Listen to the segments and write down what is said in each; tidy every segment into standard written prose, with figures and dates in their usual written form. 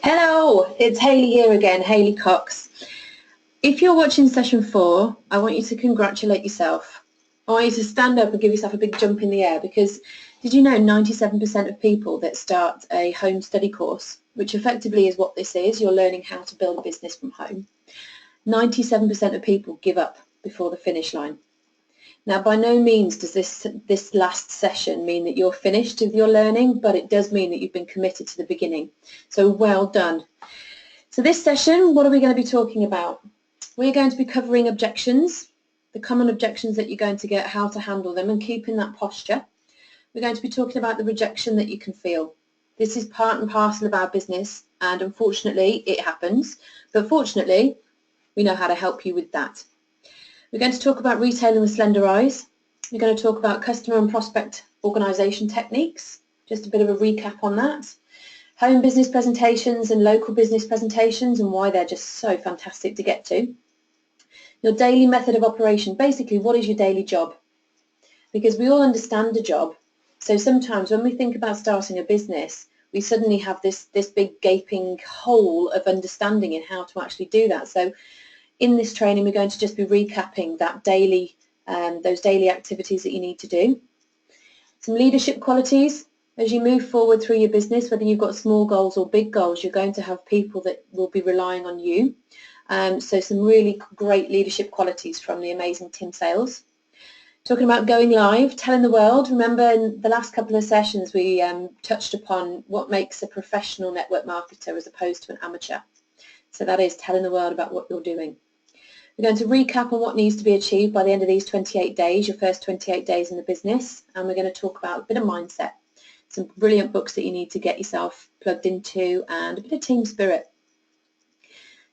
Hello, it's Hayley here again, Hayley Cox. If you're watching session 4, I want you to congratulate yourself. I want you to stand up and give yourself a big jump in the air because did you know 97% of people that start a home study course, which effectively is what this is, you're learning how to build a business from home, 97% of people give up before the finish line. Now, by no means does this last session mean that you're finished with your learning, but it does mean that you've been committed to the beginning. So well done. So this session, what are we going to be talking about? We're going to be covering objections, the common objections that you're going to get, how to handle them and keeping that posture. We're going to be talking about the rejection that you can feel. This is part and parcel of our business, and unfortunately it happens, but fortunately we know how to help you with that. We're going to talk about retailing with slender eyes. We're going to talk about customer and prospect organisation techniques, just a bit of a recap on that. Home business presentations and local business presentations and why they're just so fantastic to get to. Your daily method of operation, basically what is your daily job? Because we all understand a job, so sometimes when we think about starting a business, we suddenly have this big gaping hole of understanding in how to actually do that. So in this training, we're going to just be recapping that daily, those daily activities that you need to do. Some leadership qualities. As you move forward through your business, whether you've got small goals or big goals, you're going to have people that will be relying on you. So some really great leadership qualities from the amazing Tim Sales. Talking about going live, telling the world. Remember in the last couple of sessions we touched upon what makes a professional network marketer as opposed to an amateur. So that is telling the world about what you're doing. We're going to recap on what needs to be achieved by the end of these 28 days, your first 28 days in the business, and we're going to talk about a bit of mindset, some brilliant books that you need to get yourself plugged into, and a bit of team spirit.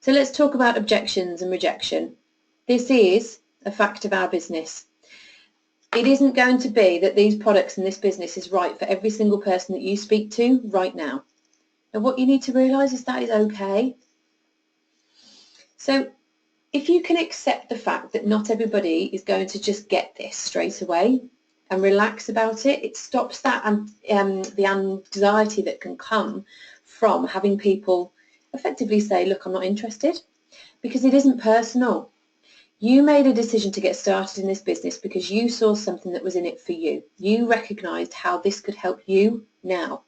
So let's talk about objections and rejection. This is a fact of our business. It isn't going to be that these products and this business is right for every single person that you speak to right now. And what you need to realise is that is okay. So if you can accept the fact that not everybody is going to just get this straight away and relax about it, it stops that the anxiety that can come from having people effectively say, look, I'm not interested, because it isn't personal. You made a decision to get started in this business because you saw something that was in it for you. You recognised how this could help you now.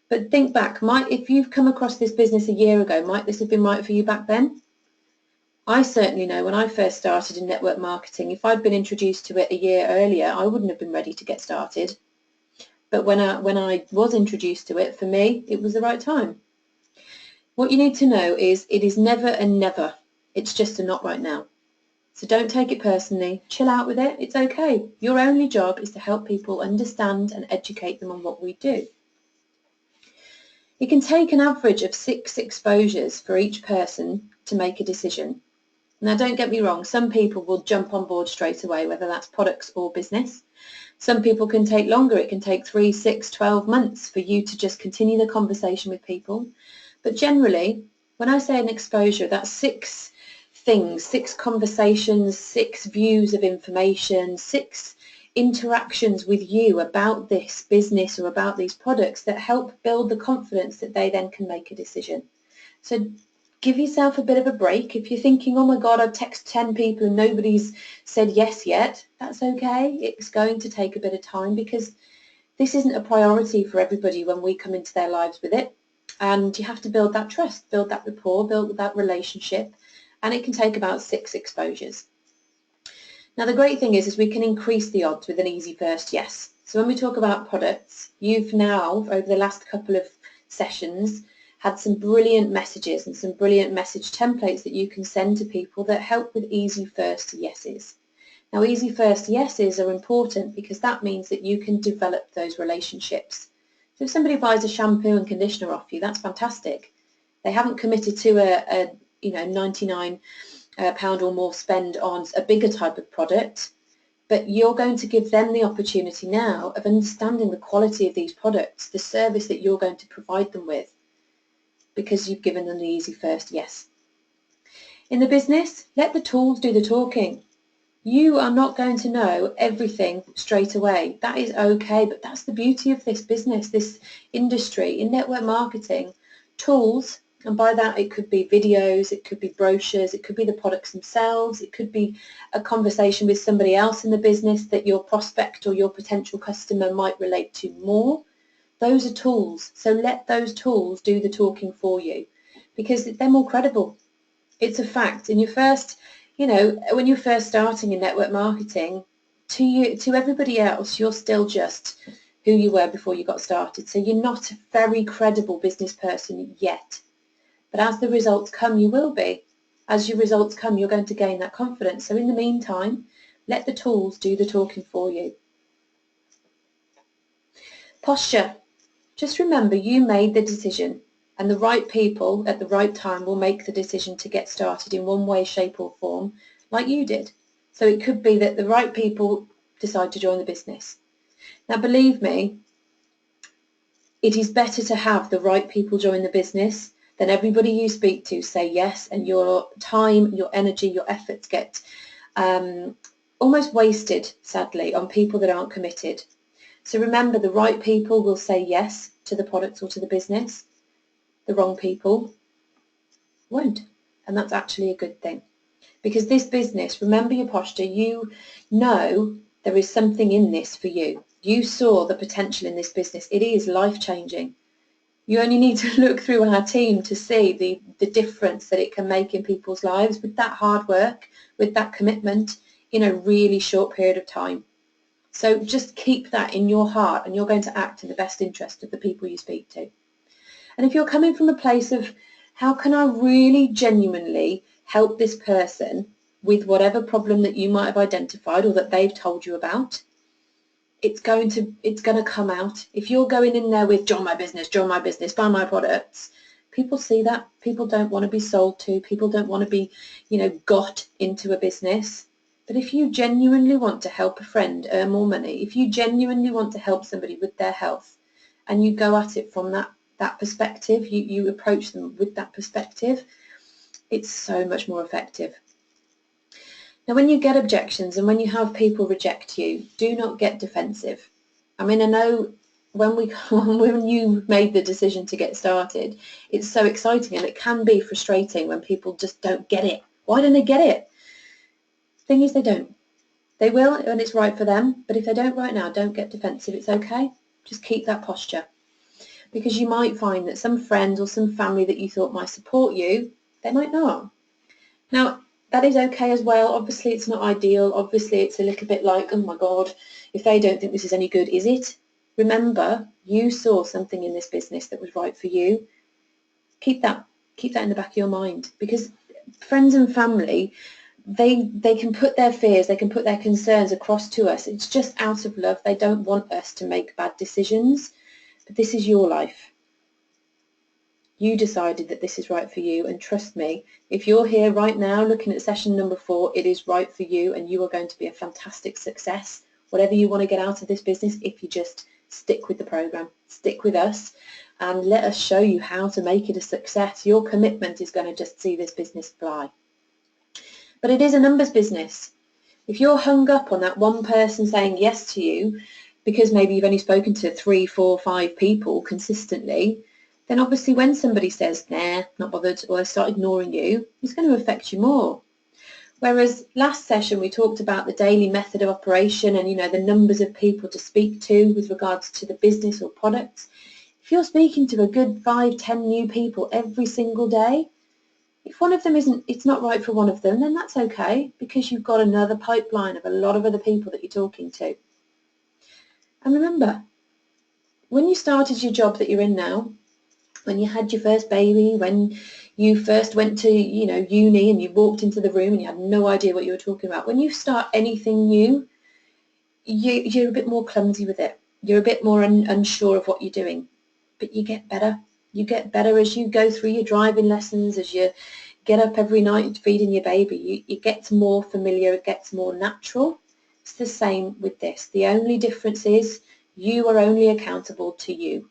But think back, if you've come across this business a year ago, might this have been right for you back then? I certainly know when I first started in network marketing, if I'd been introduced to it a year earlier, I wouldn't have been ready to get started. But when I was introduced to it, for me, it was the right time. What you need to know is it is never a never. It's just a not right now. So don't take it personally. Chill out with it. It's okay. Your only job is to help people understand and educate them on what we do. It can take an average of 6 exposures for each person to make a decision. Now, don't get me wrong, some people will jump on board straight away, whether that's products or business. Some people can take longer. It can take 3, 6, 12 months for you to just continue the conversation with people. But generally, when I say an exposure, that's 6 things, 6 conversations, 6 views of information, 6 interactions with you about this business or about these products that help build the confidence that they then can make a decision. So give yourself a bit of a break. If you're thinking, oh my God, I've texted 10 people and nobody's said yes yet, that's okay. It's going to take a bit of time because this isn't a priority for everybody when we come into their lives with it. And you have to build that trust, build that rapport, build that relationship, and it can take about 6 exposures. Now the great thing is we can increase the odds with an easy first yes. So when we talk about products, you've now, over the last couple of sessions, had some brilliant messages and some brilliant message templates that you can send to people that help with easy first yeses. Now easy first yeses are important because that means that you can develop those relationships. So if somebody buys a shampoo and conditioner off you, that's fantastic. They haven't committed to a £99 or more spend on a bigger type of product, but you're going to give them the opportunity now of understanding the quality of these products, the service that you're going to provide them with, because you've given them the easy first yes. In the business, let the tools do the talking. You are not going to know everything straight away. That is okay, but that's the beauty of this business, this industry. In network marketing, tools And by that, it could be videos, it could be brochures, it could be the products themselves, it could be a conversation with somebody else in the business that your prospect or your potential customer might relate to more. Those are tools. So let those tools do the talking for you, because they're more credible. It's a fact. In your first, when you're first starting in network marketing, to everybody else, you're still just who you were before you got started. So you're not a very credible business person yet. But as the results come, you will be. As your results come, you're going to gain that confidence. So in the meantime, let the tools do the talking for you. Posture. Just remember, you made the decision, and the right people at the right time will make the decision to get started in one way, shape or form, like you did. So it could be that the right people decide to join the business. Now, believe me, it is better to have the right people join the business than everybody you speak to say yes, and your time, your energy, your efforts get almost wasted, sadly, on people that aren't committed. So remember, the right people will say yes to the products or to the business. The wrong people won't. And that's actually a good thing. Because this business, remember your posture, you know there is something in this for you. You saw the potential in this business. It is life-changing. You only need to look through our team to see the difference that it can make in people's lives with that hard work, with that commitment in a really short period of time. So just keep that in your heart, and you're going to act in the best interest of the people you speak to. And if you're coming from a place of, how can I really genuinely help this person with whatever problem that you might have identified or that they've told you about, it's going to come out. If you're going in there with join my business, buy my products, people see that. People don't want to be sold to. People don't want to be, got into a business. But if you genuinely want to help a friend earn more money, if you genuinely want to help somebody with their health, and you go at it from that perspective, you approach them with that perspective, it's so much more effective. Now, when you get objections and when you have people reject you, do not get defensive. I mean, I know when you made the decision to get started, it's so exciting, and it can be frustrating when people just don't get it. Why don't they get it? Thing is, they don't. They will, and it's right for them, but if they don't right now, don't get defensive. It's okay. Just keep that posture. Because you might find that some friends or some family that you thought might support you, they might not. Now, that is okay as well. Obviously, it's not ideal. Obviously, it's a little bit like, oh my God, if they don't think this is any good, is it? Remember, you saw something in this business that was right for you. Keep that in the back of your mind, because friends and family, they can put their fears, they can put their concerns across to us. It's just out of love. They don't want us to make bad decisions. But this is your life. You decided that this is right for you, and trust me, if you're here right now looking at session number 4, it is right for you, and you are going to be a fantastic success, whatever you want to get out of this business, if you just stick with the program, stick with us, and let us show you how to make it a success. Your commitment is going to just see this business fly. But it is a numbers business. If you're hung up on that one person saying yes to you, because maybe you've only spoken to 3, 4, 5 people consistently, then obviously when somebody says, nah, not bothered, or they start ignoring you, it's going to affect you more. Whereas last session we talked about the daily method of operation and, the numbers of people to speak to with regards to the business or products. If you're speaking to a good 5, 10 new people every single day, if one of them it's not right for one of them, then that's okay, because you've got another pipeline of a lot of other people that you're talking to. And remember, when you started your job that you're in now, when you had your first baby, when you first went to, uni and you walked into the room and you had no idea what you were talking about, when you start anything new, you're a bit more clumsy with it. You're a bit more unsure of what you're doing. But you get better. You get better as you go through your driving lessons, as you get up every night feeding your baby. It gets more familiar, it gets more natural. It's the same with this. The only difference is you are only accountable to you.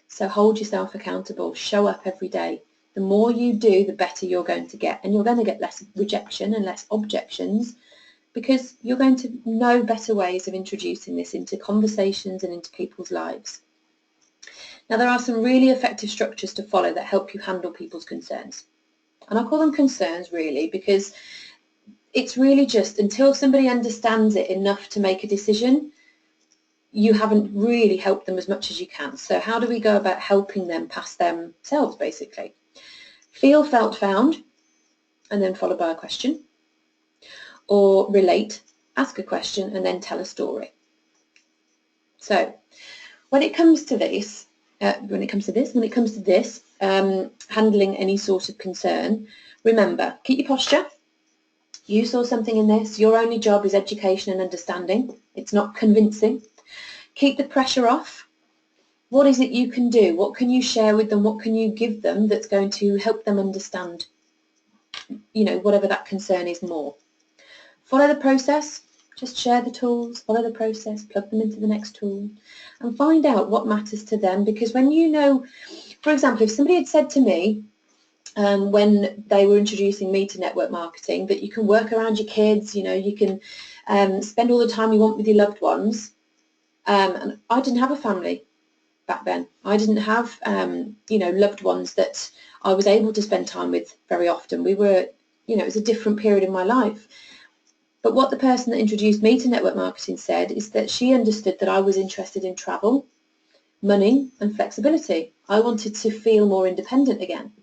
So hold yourself accountable, show up every day. The more you do, the better you're going to get. And you're going to get less rejection and less objections, because you're going to know better ways of introducing this into conversations and into people's lives. Now, there are some really effective structures to follow that help you handle people's concerns. And I call them concerns really because it's really just until somebody understands it enough to make a decision, you haven't really helped them as much as you can. So how do we go about helping them past themselves, basically? Feel, felt, found, and then followed by a question. Or relate, ask a question, and then tell a story. So when it comes to this, handling any sort of concern, remember, keep your posture. You saw something in this. Your only job is education and understanding. It's not convincing. Keep the pressure off. What is it you can do? What can you share with them? What can you give them that's going to help them understand, whatever that concern is more? Follow the process. Just share the tools, follow the process, plug them into the next tool, and find out what matters to them. Because when you know, for example, if somebody had said to me when they were introducing me to network marketing that you can work around your kids, you can spend all the time you want with your loved ones, and I didn't have a family back then. I didn't have, loved ones that I was able to spend time with very often. We were, it was a different period in my life. But what the person that introduced me to network marketing said is that she understood that I was interested in travel, money and flexibility. I wanted to feel more independent again.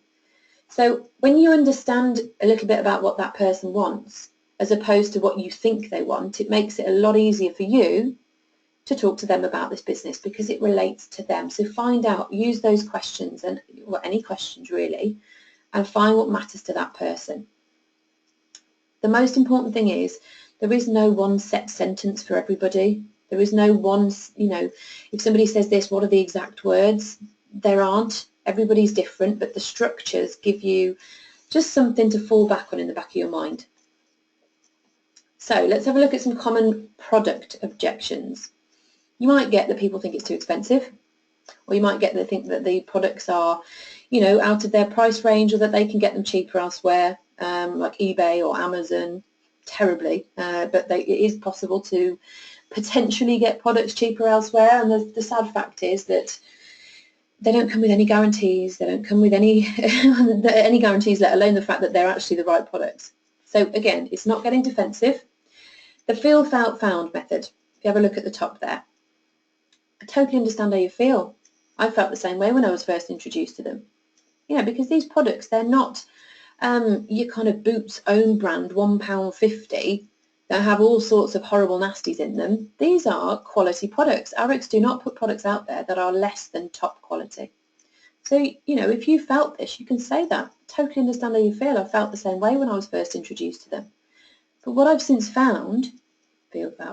So when you understand a little bit about what that person wants, as opposed to what you think they want, it makes it a lot easier for you to talk to them about this business because it relates to them. So find out, use those questions, and any questions really, and find what matters to that person. The most important thing is there is no one set sentence for everybody. There is no one, if somebody says this, what are the exact words? There aren't. Everybody's different, but the structures give you just something to fall back on in the back of your mind. So let's have a look at some common product objections. You might get that people think it's too expensive, or you might get that they think that the products are, out of their price range, or that they can get them cheaper elsewhere. Like eBay or Amazon, terribly, but it is possible to potentially get products cheaper elsewhere, and the sad fact is that they don't come with any guarantees. They don't come with any guarantees, let alone the fact that they're actually the right products. So again, it's not getting defensive. The feel, felt, found method, if you have a look at the top there, I totally understand how you feel. I felt the same way when I was first introduced to them. Because these products, they're not your kind of Boots own brand £1.50 that have all sorts of horrible nasties in them. These are quality products. Arix do not put products out there that are less than top quality. So, if you felt this, you can say that. Totally understand how you feel. I felt the same way when I was first introduced to them. But what I've since found,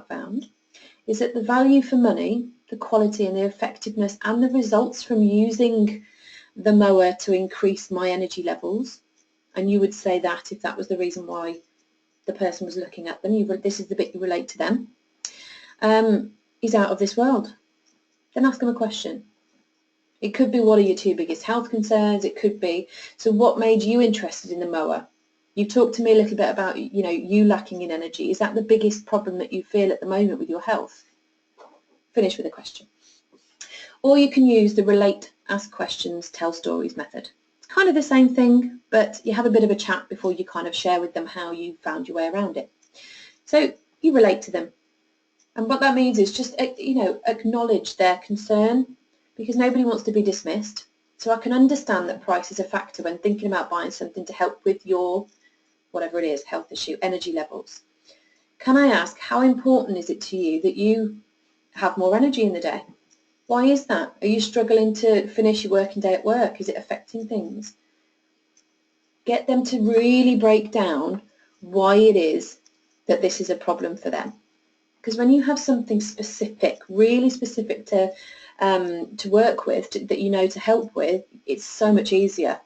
found, is that the value for money, the quality and the effectiveness and the results from using the mower to increase my energy levels, and you would say that if that was the reason why the person was looking at them, this is the bit you relate to them, is out of this world. Then ask them a question. It could be, what are your two biggest health concerns? It could be, so what made you interested in the mower? You've talked to me a little bit about, you lacking in energy. Is that the biggest problem that you feel at the moment with your health? Finish with a question. Or you can use the relate, ask questions, tell stories method. Kind of the same thing, but you have a bit of a chat before you kind of share with them how you found your way around it. So you relate to them. And what that means is just, acknowledge their concern, because nobody wants to be dismissed. So I can understand that price is a factor when thinking about buying something to help with your, whatever it is, health issue, energy levels. Can I ask, how important is it to you that you have more energy in the day? Why is that? Are you struggling to finish your working day at work? Is it affecting things? Get them to really break down why it is that this is a problem for them. Because when you have something specific, really specific to work with, to help with, it's so much easier.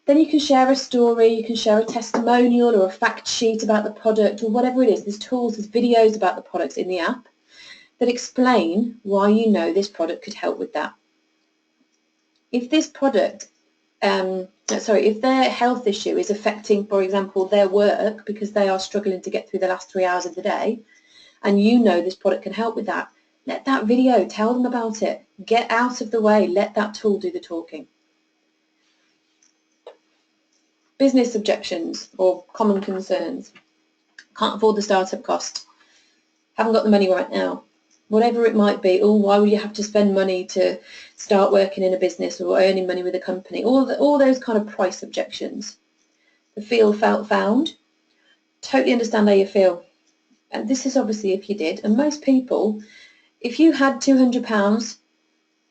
Then you can share a story, you can share a testimonial or a fact sheet about the product or whatever it is. There's tools, there's videos about the products in the app that explain why this product could help with that. If this product, if their health issue is affecting, for example, their work because they are struggling to get through the last 3 hours of the day, and this product can help with that, let that video tell them about it. Get out of the way, let that tool do the talking. Business objections or common concerns. Can't afford the startup cost. Haven't got the money right now. Whatever it might be. Oh, why would you have to spend money to start working in a business or earning money with a company? All those kind of price objections. The feel, felt, found. Totally understand how you feel. And this is obviously if you did. And most people, if you had £200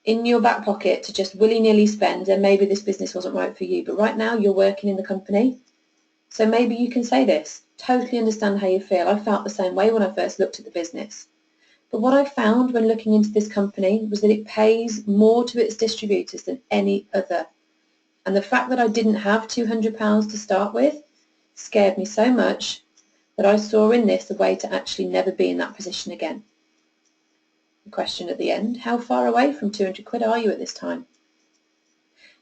in your back pocket to just willy-nilly spend, then maybe this business wasn't right for you. But right now you're working in the company, so maybe you can say this. Totally understand how you feel. I felt the same way when I first looked at the business. But what I found when looking into this company was that it pays more to its distributors than any other. And the fact that I didn't have £200 to start with scared me so much that I saw in this a way to actually never be in that position again. The question at the end, how far away from 200 quid are you at this time?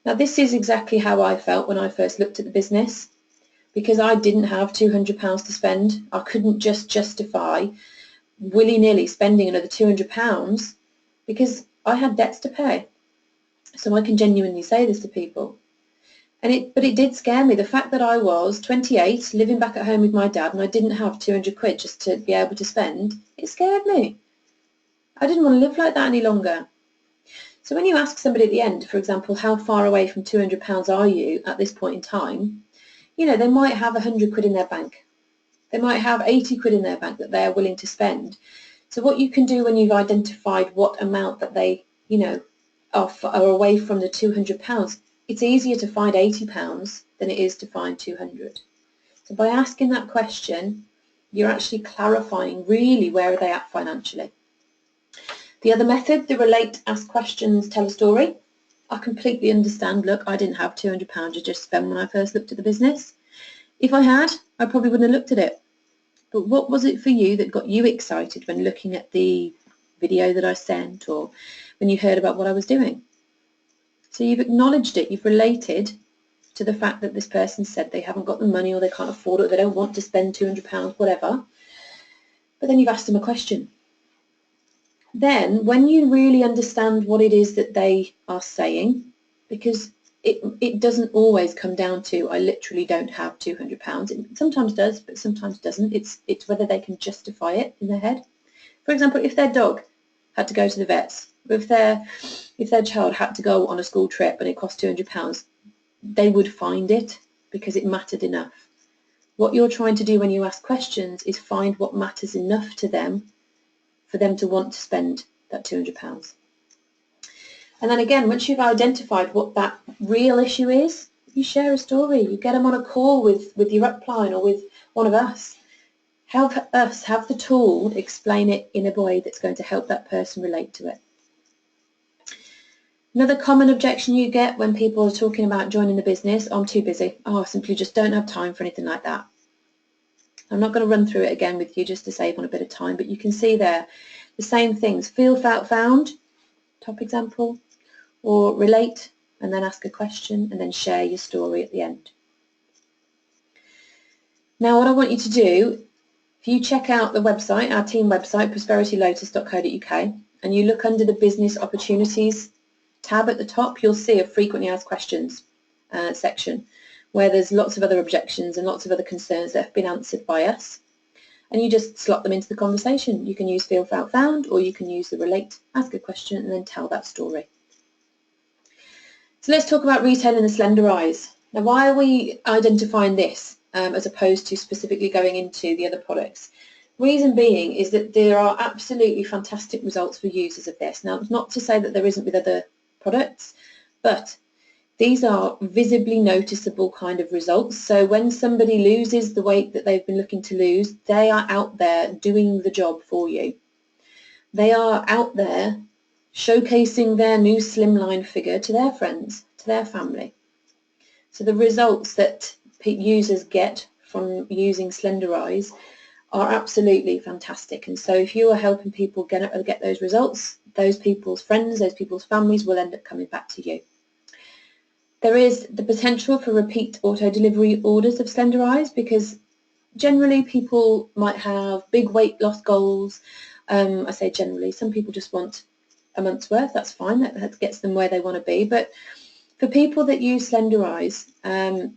Now this is exactly how I felt when I first looked at the business. Because I didn't have £200 to spend, I couldn't just justify willy-nilly spending another £200 because I had debts to pay. So I can genuinely say this to people. But it did scare me. The fact that I was 28, living back at home with my dad, and I didn't have 200 quid just to be able to spend, it scared me. I didn't want to live like that any longer. So when you ask somebody at the end, for example, how far away from £200 are you at this point in time, you know, they might have 100 quid in their bank. They might have 80 quid in their bank that they are willing to spend. So what you can do when you've identified what amount that they, you know, are away from the £200, it's easier to find £80 than it is to find 200. So by asking that question, you're actually clarifying really where are they at financially. The other method, the relate, ask questions, tell a story. I completely understand. Look, I didn't have £200 to just spend when I first looked at the business. If I had, I probably wouldn't have looked at it. But what was it for you that got you excited when looking at the video that I sent or when you heard about what I was doing? So you've acknowledged it, you've related to the fact that this person said they haven't got the money or they can't afford it, they don't want to spend £200, whatever. But then you've asked them a question. Then, when you really understand what it is that they are saying, because it doesn't always come down to, I literally don't have £200. It sometimes does, but sometimes doesn't. It's whether they can justify it in their head. For example, if their dog had to go to the vets, if their child had to go on a school trip and it cost £200, they would find it because it mattered enough. What you're trying to do when you ask questions is find what matters enough to them for them to want to spend that £200. And then again, once you've identified what that real issue is, you share a story. You get them on a call with your upline or with one of us. Help us have the tool, explain it in a way that's going to help that person relate to it. Another common objection you get when people are talking about joining the business, I'm too busy. Oh, I simply just don't have time for anything like that. I'm not going to run through it again with you just to save on a bit of time, but you can see there the same things. Feel, felt, found, top example, or relate, and then ask a question, and then share your story at the end. Now what I want you to do, if you check out the website, our team website, prosperitylotus.co.uk, and you look under the business opportunities tab at the top, you'll see a frequently asked questions section where there's lots of other objections and lots of other concerns that have been answered by us. And you just slot them into the conversation. You can use feel, felt, found, or you can use the relate, ask a question, and then tell that story. So let's talk about retailing the Slenderize. Now, why are we identifying this as opposed to specifically going into the other products? Reason being is that there are absolutely fantastic results for users of this. Now, it's not to say that there isn't with other products, but these are visibly noticeable kind of results. So when somebody loses the weight that they've been looking to lose, they are out there doing the job for you. They are out there showcasing their new slimline figure to their friends, to their family. So the results that users get from using Slenderize are absolutely fantastic. And so if you are helping people get those results, those people's friends, those people's families will end up coming back to you. There is the potential for repeat auto-delivery orders of Slenderize because generally people might have big weight loss goals I say generally, some people just want a month's worth, that's fine, that gets them where they want to be. But for people that use Slenderize,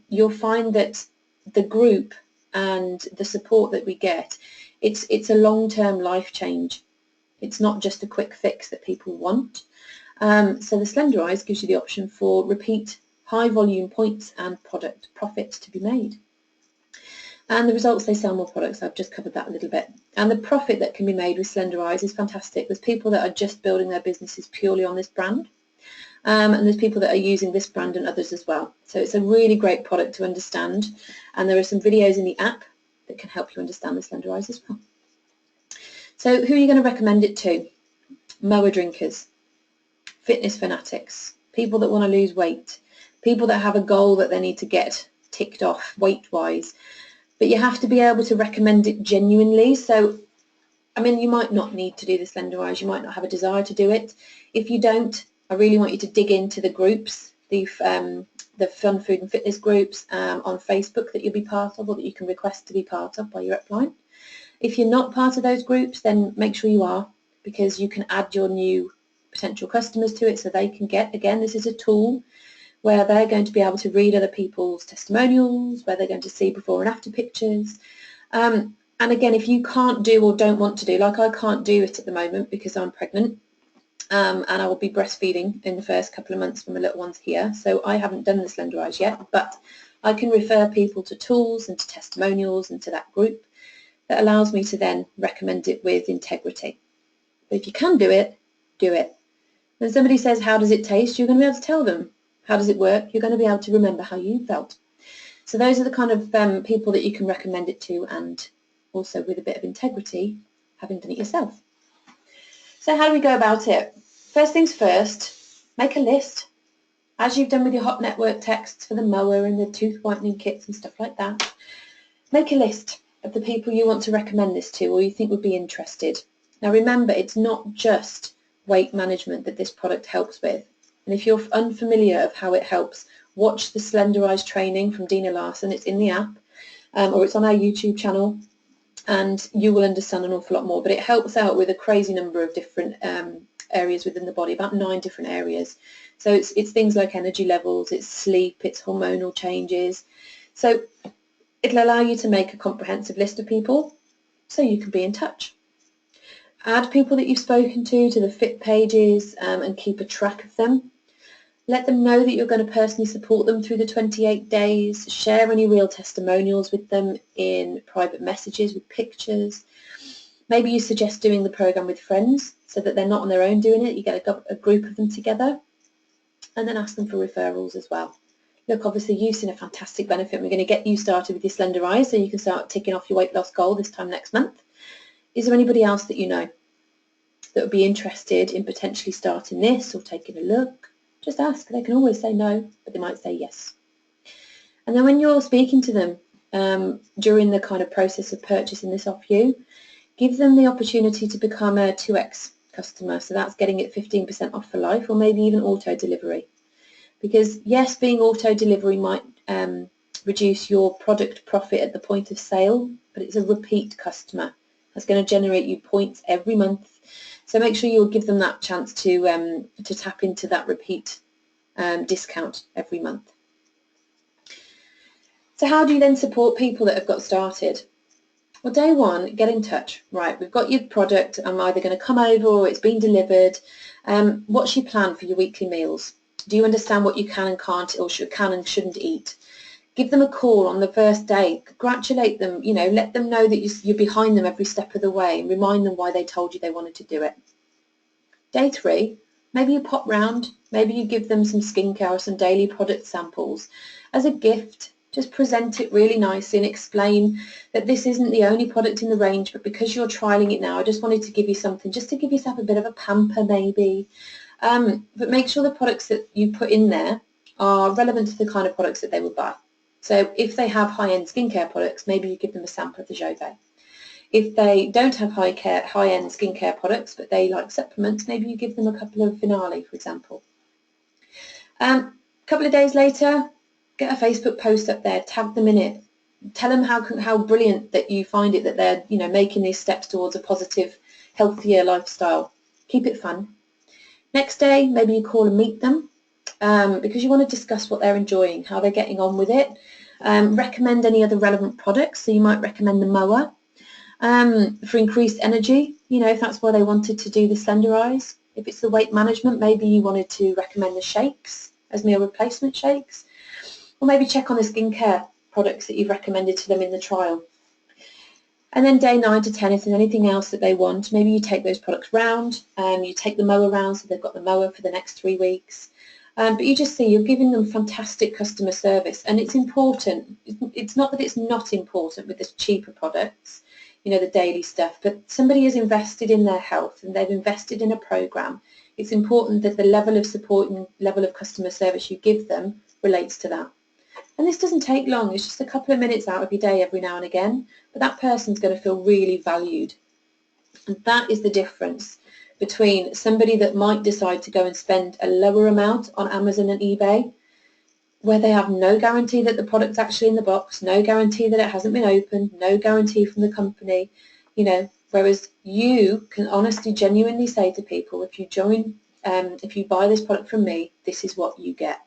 you'll find that the group and the support that we get, it's a long-term life change. It's not just a quick fix that people want. So the Slenderize gives you the option for repeat high volume points and product profits to be made. And the results, they sell more products. I've just covered that a little bit. And the profit that can be made with Slenderize is fantastic. There's people that are just building their businesses purely on this brand. And there's people that are using this brand and others as well. So it's a really great product to understand. And there are some videos in the app that can help you understand the Slenderize as well. So who are you going to recommend it to? Moa drinkers, fitness fanatics, people that want to lose weight, people that have a goal that they need to get ticked off weight-wise. But you have to be able to recommend it genuinely. So, I mean, you might not need to do the Slenderize. You might not have a desire to do it. If you don't, I really want you to dig into the groups, the fun food and fitness groups on Facebook that you'll be part of, or that you can request to be part of by your upline. If you're not part of those groups, then make sure you are, because you can add your new potential customers to it so they can get, again, this is a tool where they're going to be able to read other people's testimonials, where they're going to see before and after pictures. And again, if you can't do or don't want to do, like I can't do it at the moment because I'm pregnant, and I will be breastfeeding in the first couple of months when my little one's here, so I haven't done the Slenderize yet, but I can refer people to tools and to testimonials and to that group that allows me to then recommend it with integrity. But if you can do it, do it. When somebody says, how does it taste, you're going to be able to tell them. How does it work? You're going to be able to remember how you felt. So those are the kind of people that you can recommend it to, and also with a bit of integrity, having done it yourself. So how do we go about it? First things first, make a list, as you've done with your Hot Network texts for the mower and the tooth whitening kits and stuff like that. Make a list of the people you want to recommend this to, or you think would be interested. Now remember, it's not just weight management that this product helps with. And if you're unfamiliar of how it helps, watch the Slenderize training from Dina Larson. It's in the app, or it's on our YouTube channel, and you will understand an awful lot more. But it helps out with a crazy number of different areas within the body, about 9 different areas. So it's things like energy levels, it's sleep, it's hormonal changes. So it'll allow you to make a comprehensive list of people so you can be in touch. Add people that you've spoken to the fit pages and keep a track of them. Let them know that you're going to personally support them through the 28 days. Share any real testimonials with them in private messages with pictures. Maybe you suggest doing the program with friends so that they're not on their own doing it. You get a group of them together, and then ask them for referrals as well. Look, obviously you've seen a fantastic benefit. We're going to get you started with your Slenderize so you can start ticking off your weight loss goal this time next month. Is there anybody else that you know that would be interested in potentially starting this or taking a look? Just ask. They can always say no, but they might say yes. And then when you're speaking to them during the kind of process of purchasing this off you, give them the opportunity to become a 2x customer. So that's getting it 15% off for life, or maybe even auto delivery. Because yes, being auto delivery might reduce your product profit at the point of sale, but it's a repeat customer. That's going to generate you points every month. So make sure you'll give them that chance to tap into that repeat discount every month. So how do you then support people that have got started? Well, day one, get in touch. Right, we've got your product. I'm either going to come over or it's been delivered. What's your plan for your weekly meals? Do you understand what you can and can't, or can and shouldn't eat? Give them a call on the first day. Congratulate them. You know, let them know that you're behind them every step of the way, and remind them why they told you they wanted to do it. Day 3, maybe you pop round. Maybe you give them some skincare or some daily product samples as a gift. Just present it really nicely and explain that this isn't the only product in the range, but because you're trialing it now, I just wanted to give you something just to give yourself a bit of a pamper maybe. But make sure the products that you put in there are relevant to the kind of products that they would buy. So if they have high-end skincare products, maybe you give them a sample of the Jove. If they don't have high-end skincare products, but they like supplements, maybe you give them a couple of Finale, for example. A couple of days later, get a Facebook post up there, tag them in it, tell them how brilliant that you find it that they're making these steps towards a positive, healthier lifestyle. Keep it fun. Next day, maybe you call and meet them because you want to discuss what they're enjoying, how they're getting on with it. Recommend any other relevant products. So you might recommend the mower for increased energy, you know, if that's why they wanted to do the Slenderize. If it's the weight management, maybe you wanted to recommend the shakes as meal replacement shakes. Or maybe check on the skincare products that you've recommended to them in the trial. And then day 9 to 10, if there's anything else that they want, maybe you take those products round, you take the mower round, so they've got the mower for the next 3 weeks. But you just see you're giving them fantastic customer service, and it's important. It's not that it's not important with the cheaper products, you know, the daily stuff, but somebody has invested in their health and they've invested in a program. It's important that the level of support and level of customer service you give them relates to that. And this doesn't take long. It's just a couple of minutes out of your day every now and again, but that person's going to feel really valued. And that is the difference between somebody that might decide to go and spend a lower amount on Amazon and eBay, where they have no guarantee that the product's actually in the box, no guarantee that it hasn't been opened, no guarantee from the company, you know, whereas you can honestly, genuinely say to people, if you buy this product from me, this is what you get.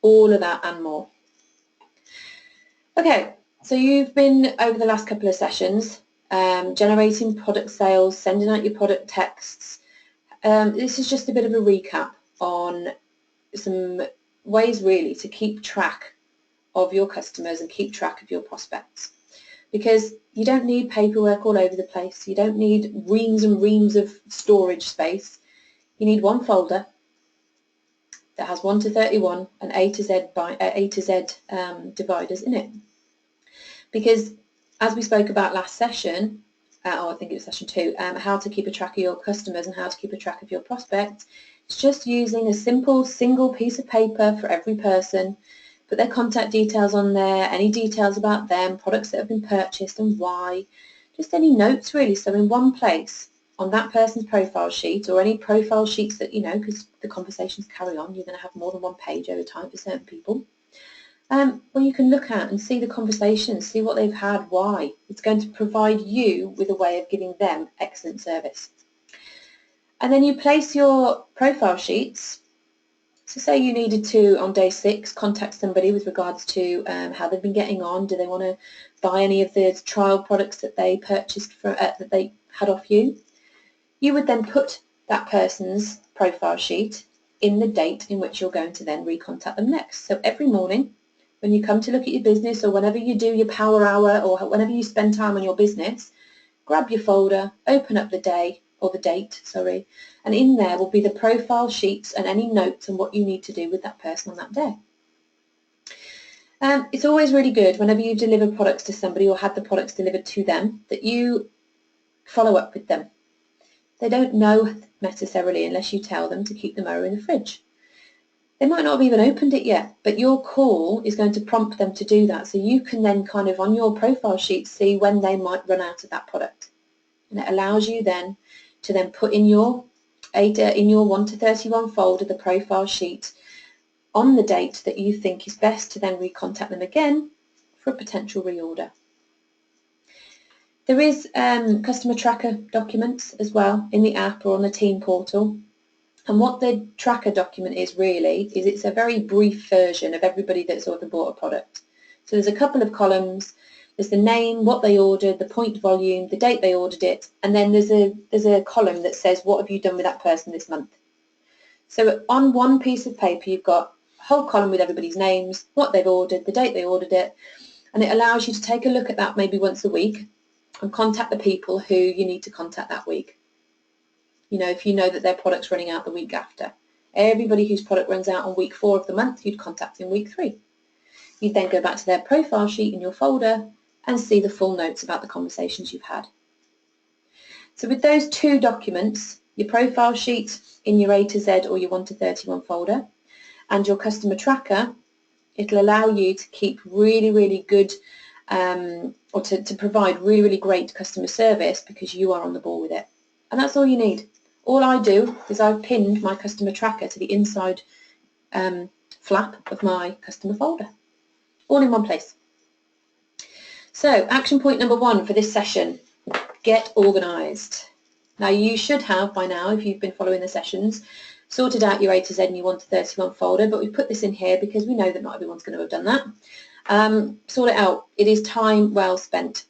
All of that and more. Okay, so you've been, over the last couple of sessions, generating product sales, sending out your product texts. This is just a bit of a recap on some ways really to keep track of your customers and keep track of your prospects. Because you don't need paperwork all over the place. You don't need reams and reams of storage space. You need one folder that has 1 to 31 and A to Z dividers in it. Because as we spoke about last session, I think it was session 2, how to keep a track of your customers and how to keep a track of your prospects, it's just using a simple single piece of paper for every person, put their contact details on there, any details about them, products that have been purchased and why, just any notes really. So in one place, on that person's profile sheet, or any profile sheets that, you know, because the conversations carry on, you're going to have more than one page over time for certain people, where you can look at and see the conversations, see what they've had, why. It's going to provide you with a way of giving them excellent service. And then you place your profile sheets. So say you needed to, on day 6, contact somebody with regards to how they've been getting on. Do they want to buy any of the trial products that they purchased from, that they had off you? You would then put that person's profile sheet in the date in which you're going to then recontact them next. So every morning when you come to look at your business, or whenever you do your power hour, or whenever you spend time on your business, grab your folder, open up the day, or the date, sorry, and in there will be the profile sheets and any notes on what you need to do with that person on that day. It's always really good whenever you deliver products to somebody or had the products delivered to them that you follow up with them. They don't know necessarily unless you tell them to keep the mower in the fridge. They might not have even opened it yet, but your call is going to prompt them to do that, so you can then kind of on your profile sheet see when they might run out of that product. And it allows you then to then put in your 1 to 31 folder the profile sheet on the date that you think is best to then recontact them again for a potential reorder. There is customer tracker documents as well in the app or on the team portal. And what the tracker document is really, is it's a very brief version of everybody that's ever bought a product. So there's a couple of columns. There's the name, what they ordered, the point volume, the date they ordered it, and then there's a column that says what have you done with that person this month. So on one piece of paper you've got a whole column with everybody's names, what they've ordered, the date they ordered it, and it allows you to take a look at that maybe once a week and contact the people who you need to contact that week. You know, if you know that their product's running out the week after. Everybody whose product runs out on week 4 of the month, you'd contact in week 3. You'd then go back to their profile sheet in your folder and see the full notes about the conversations you've had. So with those 2 documents, your profile sheet in your A to Z or your 1 to 31 folder, and your customer tracker, it'll allow you to keep really, really good, or to provide really, really great customer service because you are on the ball with it. And that's all you need. All I do is I've pinned my customer tracker to the inside flap of my customer folder, all in one place. So action point number 1 for this session, get organised. Now you should have by now, if you've been following the sessions, sorted out your A to Z and your 1 to 31 folder, but we put this in here because we know that not everyone's going to have done that. Sort it out. It is time well spent.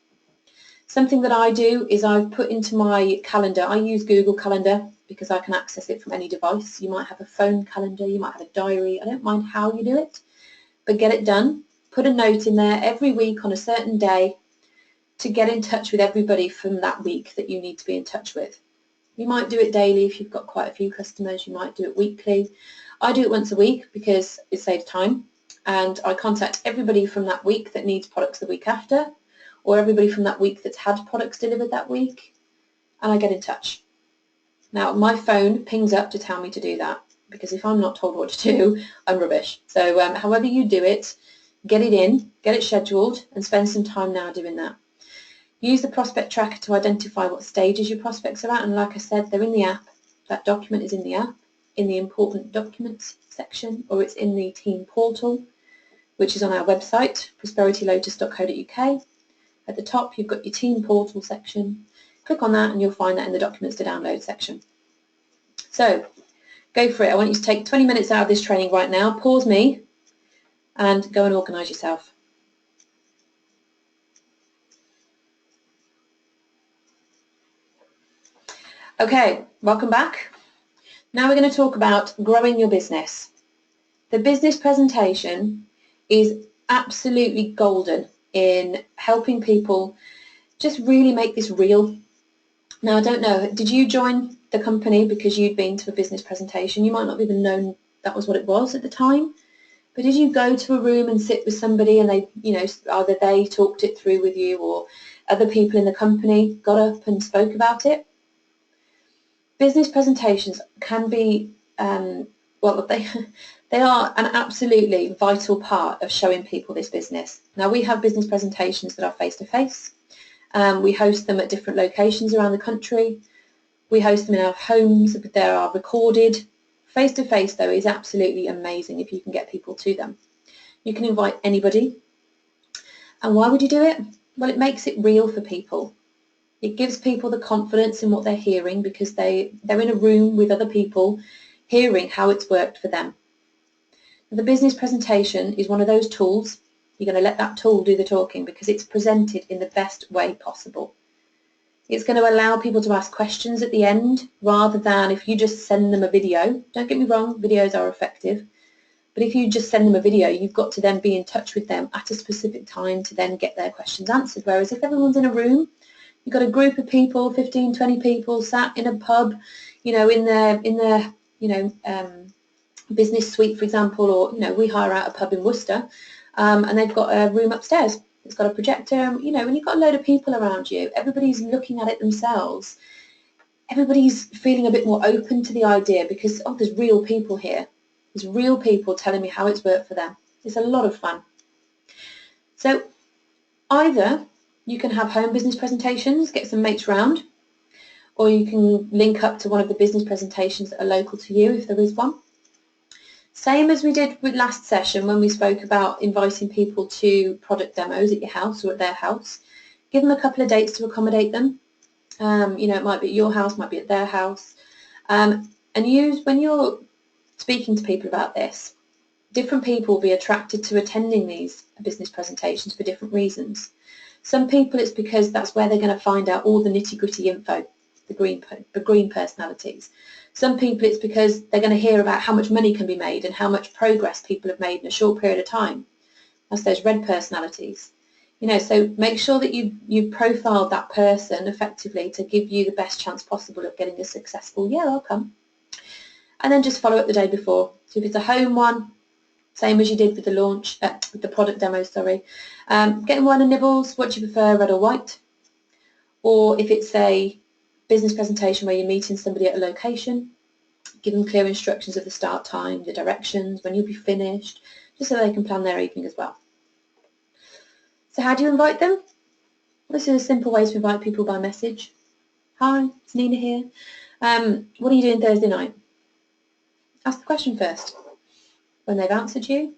Something that I do is I've put into my calendar, I use Google Calendar because I can access it from any device. You might have a phone calendar, you might have a diary, I don't mind how you do it, but get it done. Put a note in there every week on a certain day to get in touch with everybody from that week that you need to be in touch with. You might do it daily if you've got quite a few customers, you might do it weekly. I do it once a week because it saves time, and I contact everybody from that week that needs products the week after, or everybody from that week that's had products delivered that week, and I get in touch. Now my phone pings up to tell me to do that, because if I'm not told what to do, I'm rubbish. So however you do it, get it in, get it scheduled, and spend some time now doing that. Use the prospect tracker to identify what stages your prospects are at, and like I said, they're in the app. That document is in the app, in the important documents section, or it's in the team portal, which is on our website, prosperitylotus.co.uk. At the top you've got your team portal section. Click on that and you'll find that in the documents to download section. So go for it. I want you to take 20 minutes out of this training right now, pause me, and go and organise yourself. Okay, welcome back. Now we're going to talk about growing your business. The business presentation is absolutely golden in helping people just really make this real. Now, I don't know, did you join the company because you'd been to a business presentation? You might not have even known that was what it was at the time, but did you go to a room and sit with somebody and they, you know, either they talked it through with you or other people in the company got up and spoke about it? Business presentations can be, well, they are an absolutely vital part of showing people this business. Now, we have business presentations that are face-to-face. We host them at different locations around the country. We host them in our homes. They are recorded. Face-to-face, though, is absolutely amazing if you can get people to them. You can invite anybody. And why would you do it? Well, it makes it real for people. It gives people the confidence in what they're hearing because they're in a room with other people hearing how it's worked for them. The business presentation is one of those tools. You're going to let that tool do the talking because it's presented in the best way possible. It's going to allow people to ask questions at the end rather than if you just send them a video. Don't get me wrong, videos are effective. But if you just send them a video, you've got to then be in touch with them at a specific time to then get their questions answered. Whereas if everyone's in a room, you've got a group of people, 15, 20 people sat in a pub, you know, in their you know, business suite, for example, or, you know, we hire out a pub in Worcester, and they've got a room upstairs. It's got a projector, you know, when you've got a load of people around you, everybody's looking at it themselves. Everybody's feeling a bit more open to the idea because, oh, there's real people here. There's real people telling me how it's worked for them. It's a lot of fun. So either you can have home business presentations, get some mates round, or you can link up to one of the business presentations that are local to you if there is one. Same as we did with last session when we spoke about inviting people to product demos at your house or at their house. Give them a couple of dates to accommodate them. You know, it might be at your house, might be at their house. And when you're speaking to people about this, different people will be attracted to attending these business presentations for different reasons. Some people it's because that's where they're going to find out all the nitty-gritty info, the green personalities. Some people it's because they're going to hear about how much money can be made and how much progress people have made in a short period of time. That's those red personalities. You know, so make sure that you've profiled that person effectively to give you the best chance possible of getting a successful, yeah, I'll come. And then just follow up the day before. So if it's a home one, same as you did with the launch, with the product demo, sorry. Getting wine and nibbles, what do you prefer, red or white? Or if it's a business presentation where you're meeting somebody at a location, give them clear instructions of the start time, the directions, when you'll be finished, just so they can plan their evening as well. So how do you invite them? This is a simple way to invite people by message. Hi, it's Nina here. What are you doing Thursday night? Ask the question first. When they've answered you,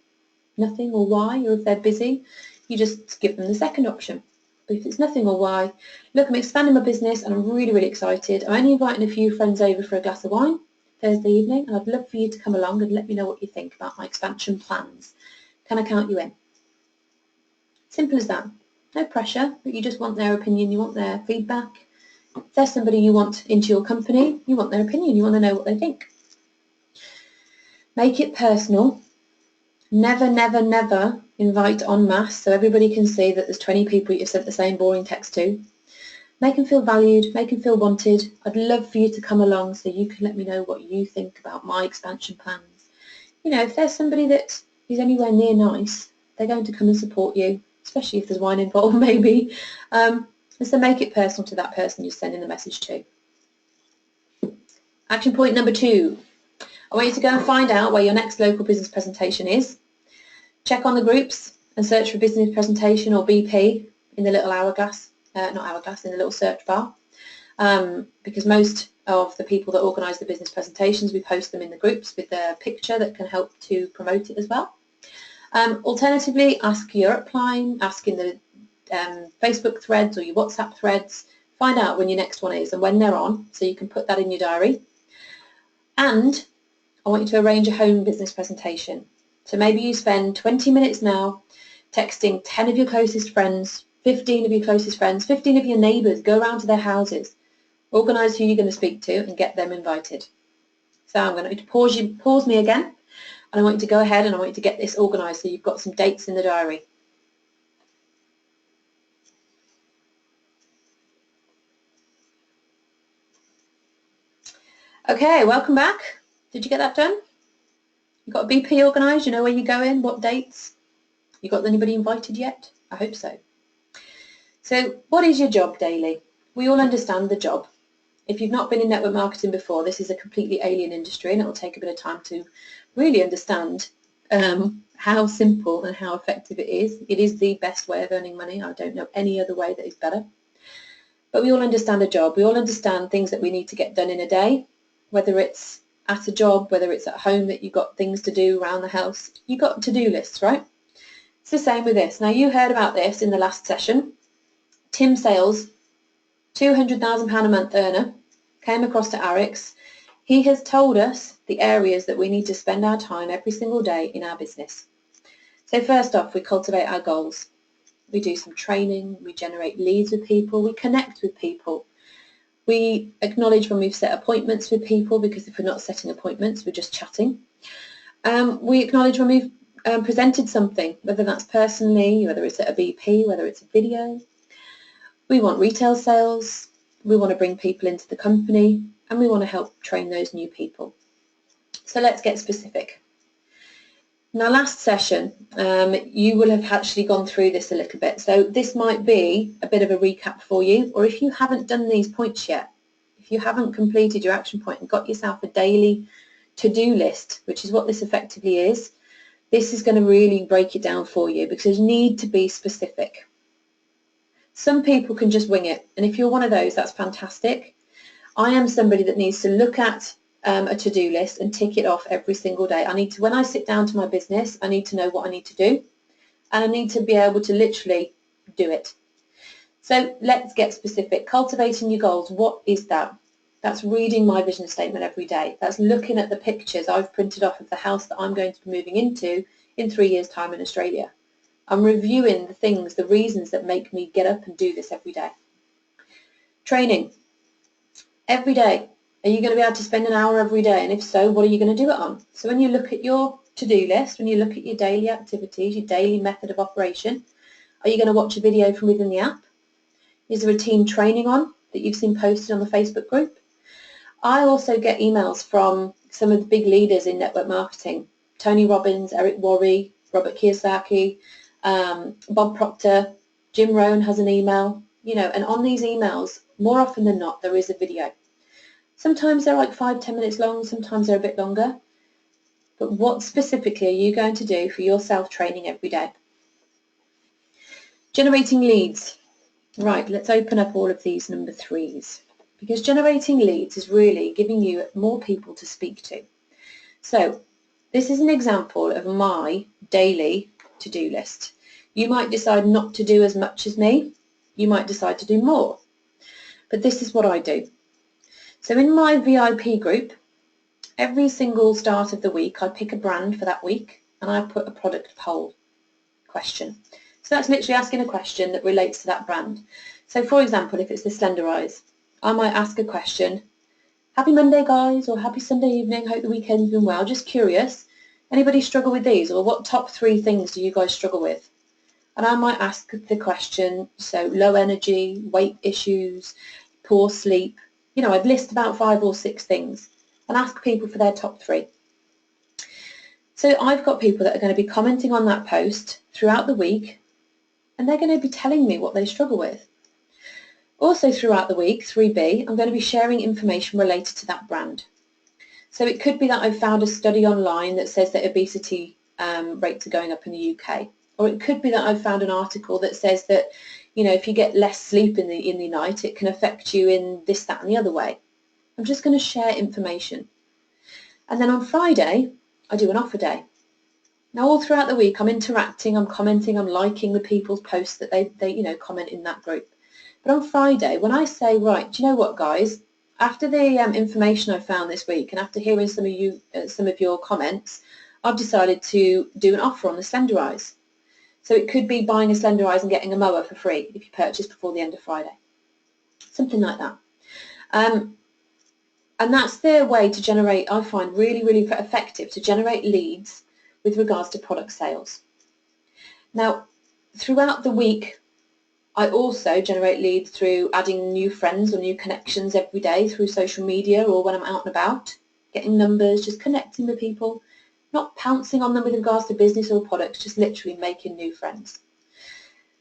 nothing or why, or if they're busy, you just give them the second option. But if it's nothing or why, look, I'm expanding my business and I'm really, really excited. I'm only inviting a few friends over for a glass of wine Thursday evening, and I'd love for you to come along and let me know what you think about my expansion plans. Can I count you in? Simple as that. No pressure, but you just want their opinion, you want their feedback. If there's somebody you want into your company, you want their opinion, you want to know what they think. Make it personal. Never, never, never invite en masse so everybody can see that there's 20 people you've sent the same boring text to. Make them feel valued, make them feel wanted. I'd love for you to come along so you can let me know what you think about my expansion plans. You know, if there's somebody that is anywhere near nice, they're going to come and support you, especially if there's wine involved maybe. And so make it personal to that person you're sending the message to. Action point number 2. I want you to go and find out where your next local business presentation is. Check on the groups and search for business presentation or BP in the little hourglass, in the little search bar, because most of the people that organise the business presentations, we post them in the groups with a picture that can help to promote it as well. Alternatively, ask your upline, ask in the Facebook threads or your WhatsApp threads, find out when your next one is and when they're on, so you can put that in your diary. And I want you to arrange a home business presentation. So maybe you spend 20 minutes now texting 10 of your closest friends, 15 of your closest friends, 15 of your neighbours, go around to their houses, organise who you're going to speak to and get them invited. So I'm going to pause me again, and I want you to go ahead and I want you to get this organised so you've got some dates in the diary. Okay, welcome back. Did you get that done? You got a BP organised? You know where you're going? What dates? You got anybody invited yet? I hope so. So what is your job daily? We all understand the job. If you've not been in network marketing before, this is a completely alien industry and it will take a bit of time to really understand how simple and how effective it is. It is the best way of earning money. I don't know any other way that is better. But we all understand a job. We all understand things that we need to get done in a day, whether it's at a job, whether it's at home that you've got things to do around the house. You've got to-do lists, right? It's the same with this. Now, you heard about this in the last session. Tim Sales, £200,000 a month earner, came across to Arix. He has told us the areas that we need to spend our time every single day in our business. So first off, we cultivate our goals. We do some training, we generate leads with people, we connect with people. We acknowledge when we've set appointments with people, because if we're not setting appointments, we're just chatting. We acknowledge when we've presented something, whether that's personally, whether it's at a BP, whether it's a video. We want retail sales, we want to bring people into the company, and we want to help train those new people. So let's get specific. In our last session, you will have actually gone through this a little bit, so this might be a bit of a recap for you, or if you haven't done these points yet, if you haven't completed your action point and got yourself a daily to-do list, which is what this effectively is, this is going to really break it down for you, because you need to be specific. Some people can just wing it, and if you're one of those, that's fantastic. I am somebody that needs to look at a to-do list and tick it off every single day. I need to, when I sit down to my business, I need to know what I need to do, and I need to be able to literally do it. So let's get specific. Cultivating your goals, what is that? That's reading my vision statement every day. That's looking at the pictures I've printed off of the house that I'm going to be moving into in 3 years' time in Australia. I'm reviewing the things, the reasons that make me get up and do this every day. Training. Every day. Are you going to be able to spend an hour every day? And if so, what are you going to do it on? So when you look at your to-do list, when you look at your daily activities, your daily method of operation, are you going to watch a video from within the app? Is there a team training on that you've seen posted on the Facebook group? I also get emails from some of the big leaders in network marketing. Tony Robbins, Eric Worre, Robert Kiyosaki, Bob Proctor, Jim Rohn has an email, you know, and on these emails, more often than not, there is a video. Sometimes they're like 5-10 minutes long, sometimes they're a bit longer. But what specifically are you going to do for your self-training every day? Generating leads. Right, let's open up all of these number 3s. Because generating leads is really giving you more people to speak to. So this is an example of my daily to-do list. You might decide not to do as much as me, You might decide to do more. But this is what I do. So in my VIP group, every single start of the week, I pick a brand for that week and I put a product poll question. So that's literally asking a question that relates to that brand. So for example, if it's the Slenderize, I might ask a question, happy Monday guys, or happy Sunday evening, hope the weekend's been well, just curious, anybody struggle with these, or what top 3 things do you guys struggle with? And I might ask the question, so low energy, weight issues, poor sleep, you know, I'd list about 5 or 6 things and ask people for their top 3. So I've got people that are going to be commenting on that post throughout the week, and they're going to be telling me what they struggle with. Also throughout the week, 3B, I'm going to be sharing information related to that brand. So it could be that I've found a study online that says that obesity rates are going up in the UK. Or it could be that I've found an article that says that, you know, if you get less sleep in the night, it can affect you in this, that and the other way. I'm just going to share information. And then on Friday, I do an offer day. Now all throughout the week I'm interacting, I'm commenting, I'm liking the people's posts that they you know, comment in that group. But on Friday, when I say, right, do you know what guys, after the information I found this week and after hearing some of your comments, I've decided to do an offer on the Slenderize. So it could be buying a Slenderize and getting a mower for free if you purchase before the end of Friday. Something like that. And that's their way to generate, I find, really, really effective to generate leads with regards to product sales. Now, throughout the week, I also generate leads through adding new friends or new connections every day through social media or when I'm out and about, getting numbers, just connecting with people, not pouncing on them with regards to business or products, just literally making new friends.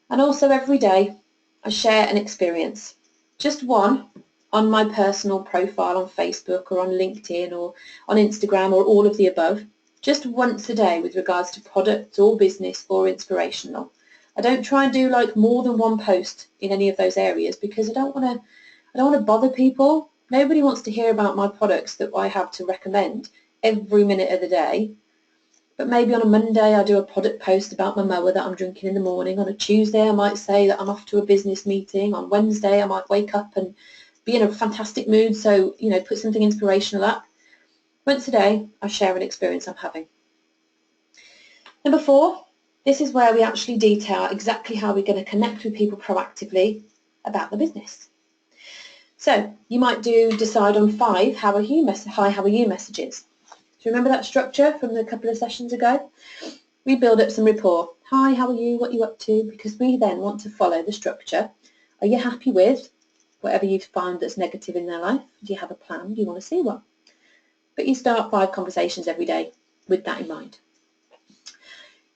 And also every day, I share an experience, just one, on my personal profile on Facebook or on LinkedIn or on Instagram or all of the above, just once a day with regards to products or business or inspirational. I don't try and do like more than one post in any of those areas because I don't want to bother people. Nobody wants to hear about my products that I have to recommend every minute of the day. But maybe on a Monday I do a product post about my mower that I'm drinking in the morning. On a Tuesday I might say that I'm off to a business meeting. On Wednesday I might wake up and be in a fantastic mood, so, you know, put something inspirational up. Once a day, I share an experience I'm having. Number 4, this is where we actually detail exactly how we're going to connect with people proactively about the business. So you might decide on 5 how are you messages. Do you remember that structure from a couple of sessions ago? We build up some rapport. Hi, how are you? What are you up to? Because we then want to follow the structure. Are you happy with whatever you've found that's negative in their life? Do you have a plan? Do you want to see one? But you start 5 conversations every day with that in mind.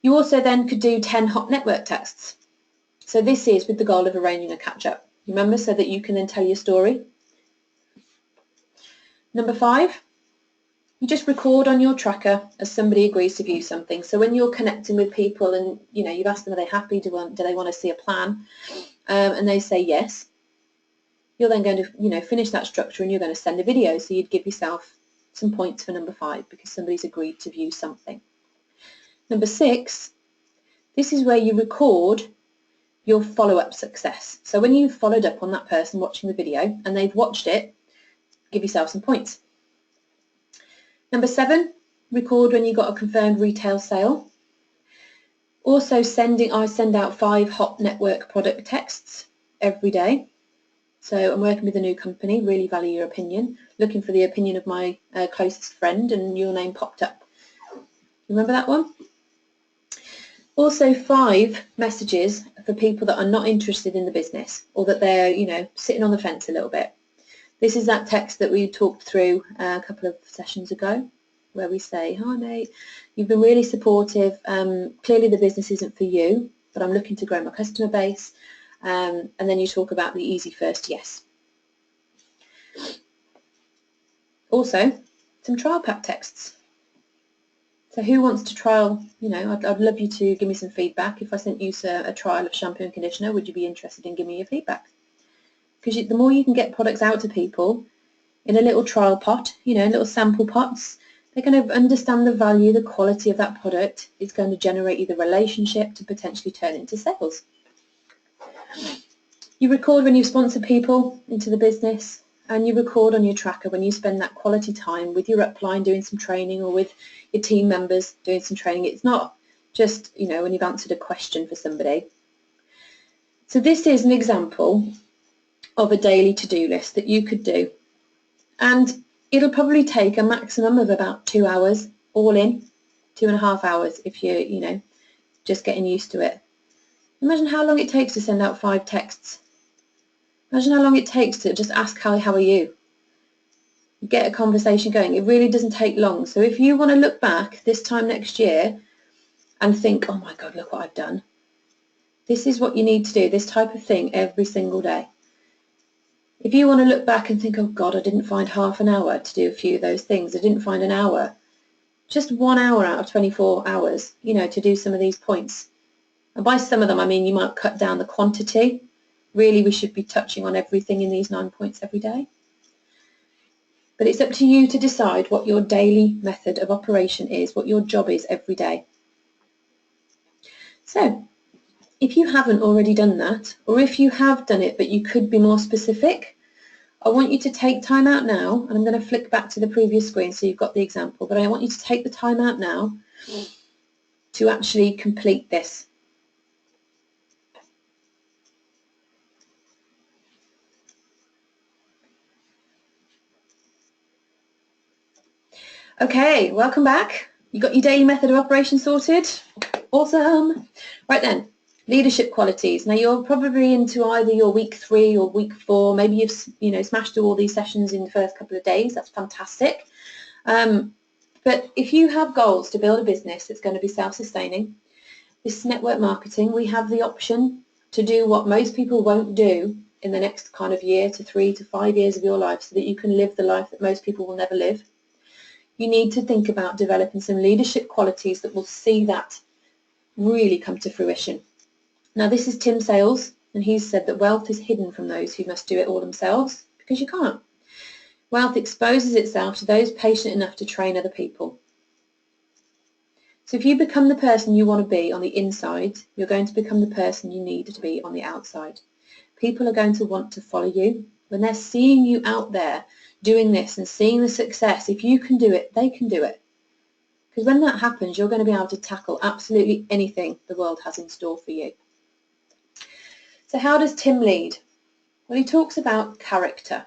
You also then could do 10 hot network texts. So this is with the goal of arranging a catch-up. Remember, so that you can then tell your story. Number 5, you just record on your tracker as somebody agrees to view something. So when you're connecting with people and, you know, you've asked them, are they happy? Do they want to see a plan? And they say yes. You're then going to, you know, finish that structure and you're going to send a video. So you'd give yourself some points for number 5 because somebody's agreed to view something. Number 6, this is where you record your follow-up success. So when you've followed up on that person watching the video and they've watched it, give yourself some points. Number 7, record when you got a confirmed retail sale. Also I send out 5 hot network product texts every day. So I'm working with a new company, really value your opinion, looking for the opinion of my closest friend, and your name popped up. Remember that one? Also 5 messages for people that are not interested in the business or that they're, you know, sitting on the fence a little bit. This is that text that we talked through a couple of sessions ago where we say, hi mate, you've been really supportive. Clearly the business isn't for you, but I'm looking to grow my customer base. And then you talk about the easy first yes. Also, some trial pack texts. So who wants to trial, you know, I'd love you to give me some feedback. If I sent you a trial of shampoo and conditioner, would you be interested in giving me your feedback? Because the more you can get products out to people in a little trial pot, you know, little sample pots, they're going to understand the value, the quality of that product. It's going to generate you the relationship to potentially turn into sales. You record when you sponsor people into the business, and you record on your tracker when you spend that quality time with your upline doing some training, or with your team members doing some training. It's not just, you know, when you've answered a question for somebody. So this is an example of a daily to-do list that you could do, and it'll probably take a maximum of about 2 hours all in, 2.5 hours if you're, you know, just getting used to it. Imagine how long it takes to send out 5 texts. Imagine how long it takes to just ask how are you? Get a conversation going. It really doesn't take long. So if you want to look back this time next year and think, oh my God, look what I've done. This is what you need to do, this type of thing every single day. If you want to look back and think, oh God, I didn't find half an hour to do a few of those things. I didn't find an hour. Just 1 hour out of 24 hours, you know, to do some of these points. And by some of them, I mean you might cut down the quantity. Really, we should be touching on everything in these 9 points every day. But it's up to you to decide what your daily method of operation is, what your job is every day. So, if you haven't already done that, or if you have done it but you could be more specific, I want you to take time out now, and I'm going to flick back to the previous screen so you've got the example, but I want you to take the time out now to actually complete this. Okay, welcome back. You got your daily method of operation sorted? Awesome. Right then, leadership qualities. Now you're probably into either your week 3 or week 4. Maybe you've, you know, smashed through all these sessions in the first couple of days. That's fantastic. But if you have goals to build a business that's going to be self-sustaining, this is network marketing. We have the option to do what most people won't do in the next kind of year to 3 to 5 years of your life, so that you can live the life that most people will never live. You need to think about developing some leadership qualities that will see that really come to fruition. Now this is Tim Sales, and he's said that wealth is hidden from those who must do it all themselves, because you can't. Wealth exposes itself to those patient enough to train other people. So if you become the person you want to be on the inside, you're going to become the person you need to be on the outside. People are going to want to follow you. When they're seeing you out there doing this and seeing the success, if you can do it, they can do it. Because when that happens, you're going to be able to tackle absolutely anything the world has in store for you. So how does Tim lead? Well, he talks about character.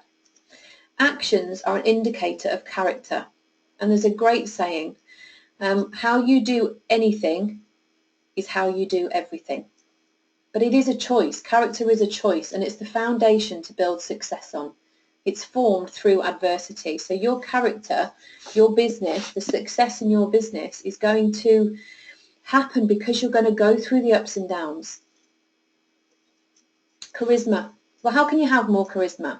Actions are an indicator of character. And there's a great saying, how you do anything is how you do everything. But it is a choice. Character is a choice, and it's the foundation to build success on. It's formed through adversity. So your character, your business, the success in your business is going to happen because you're going to go through the ups and downs. Charisma. Well, how can you have more charisma?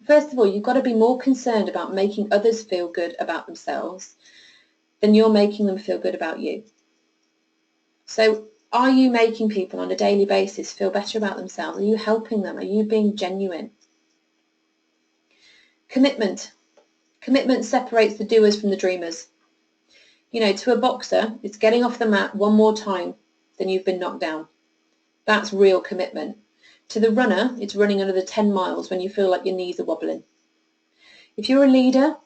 First of all, you've got to be more concerned about making others feel good about themselves than you're making them feel good about you. So are you making people on a daily basis feel better about themselves? Are you helping them? Are you being genuine? Commitment. Commitment separates the doers from the dreamers. You know, to a boxer, it's getting off the mat one more time than you've been knocked down. That's real commitment. To the runner, it's running another 10 miles when you feel like your knees are wobbling. If you're a leader,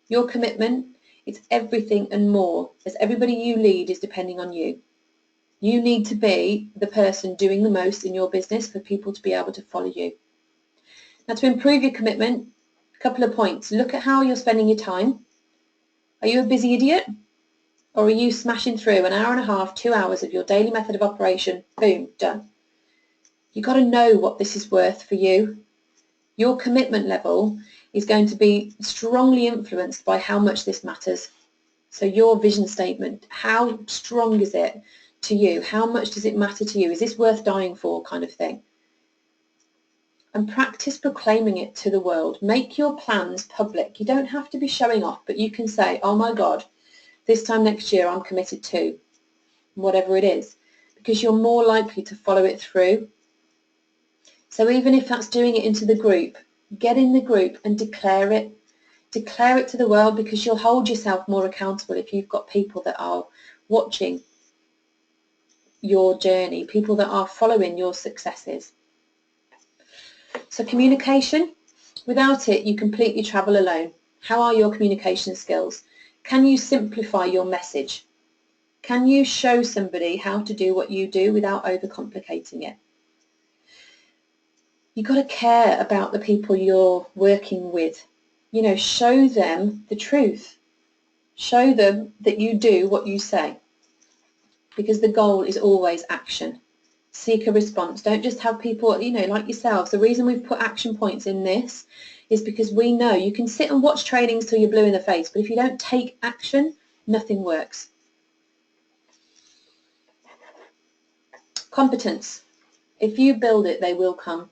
your commitment, it's everything and more, as everybody you lead is depending on you. You need to be the person doing the most in your business for people to be able to follow you. Now, to improve your commitment, a couple of points. Look at how you're spending your time. Are you a busy idiot? Or are you smashing through an hour and a half, 2 hours of your daily method of operation? Boom, done. You've got to know what this is worth for you. Your commitment level is going to be strongly influenced by how much this matters. So your vision statement, how strong is it to you? How much does it matter to you? Is this worth dying for, kind of thing? And practice proclaiming it to the world. Make your plans public. You don't have to be showing off, but you can say, oh my God, this time next year I'm committed to whatever it is, because you're more likely to follow it through. So even if that's doing it into the group, get in the group and declare it. Declare it to the world, because you'll hold yourself more accountable if you've got people that are watching your journey, people that are following your successes. So communication, without it, you completely travel alone. How are your communication skills? Can you simplify your message? Can you show somebody how to do what you do without overcomplicating it? You've got to care about the people you're working with. You know, show them the truth. Show them that you do what you say, because the goal is always action. Seek a response. Don't just have people, you know, like yourselves. The reason we've put action points in this is because we know you can sit and watch trainings till you're blue in the face, but if you don't take action, nothing works. Competence. If you build it, they will come.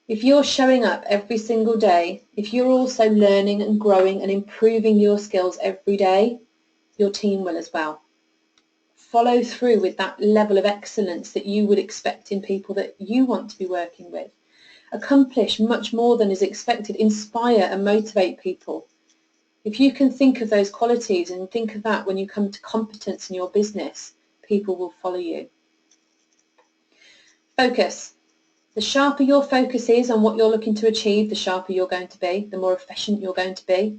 If you're showing up every single day, if you're also learning and growing and improving your skills every day, your team will as well. Follow through with that level of excellence that you would expect in people that you want to be working with. Accomplish much more than is expected. Inspire and motivate people. If you can think of those qualities and think of that when you come to competence in your business, people will follow you. Focus. The sharper your focus is on what you're looking to achieve, the sharper you're going to be, the more efficient you're going to be.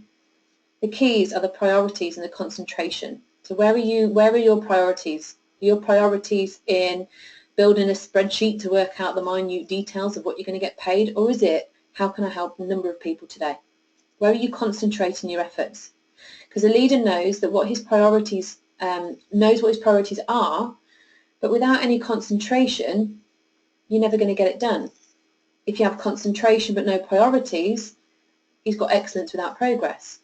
The keys are the priorities and the concentration. So where are your priorities? Are your priorities in building a spreadsheet to work out the minute details of what you're going to get paid, or is it, how can I help a number of people today? Where are you concentrating your efforts? Because a leader knows that what his priorities are, but without any concentration, you're never going to get it done. If you have concentration but no priorities, he's got excellence without progress.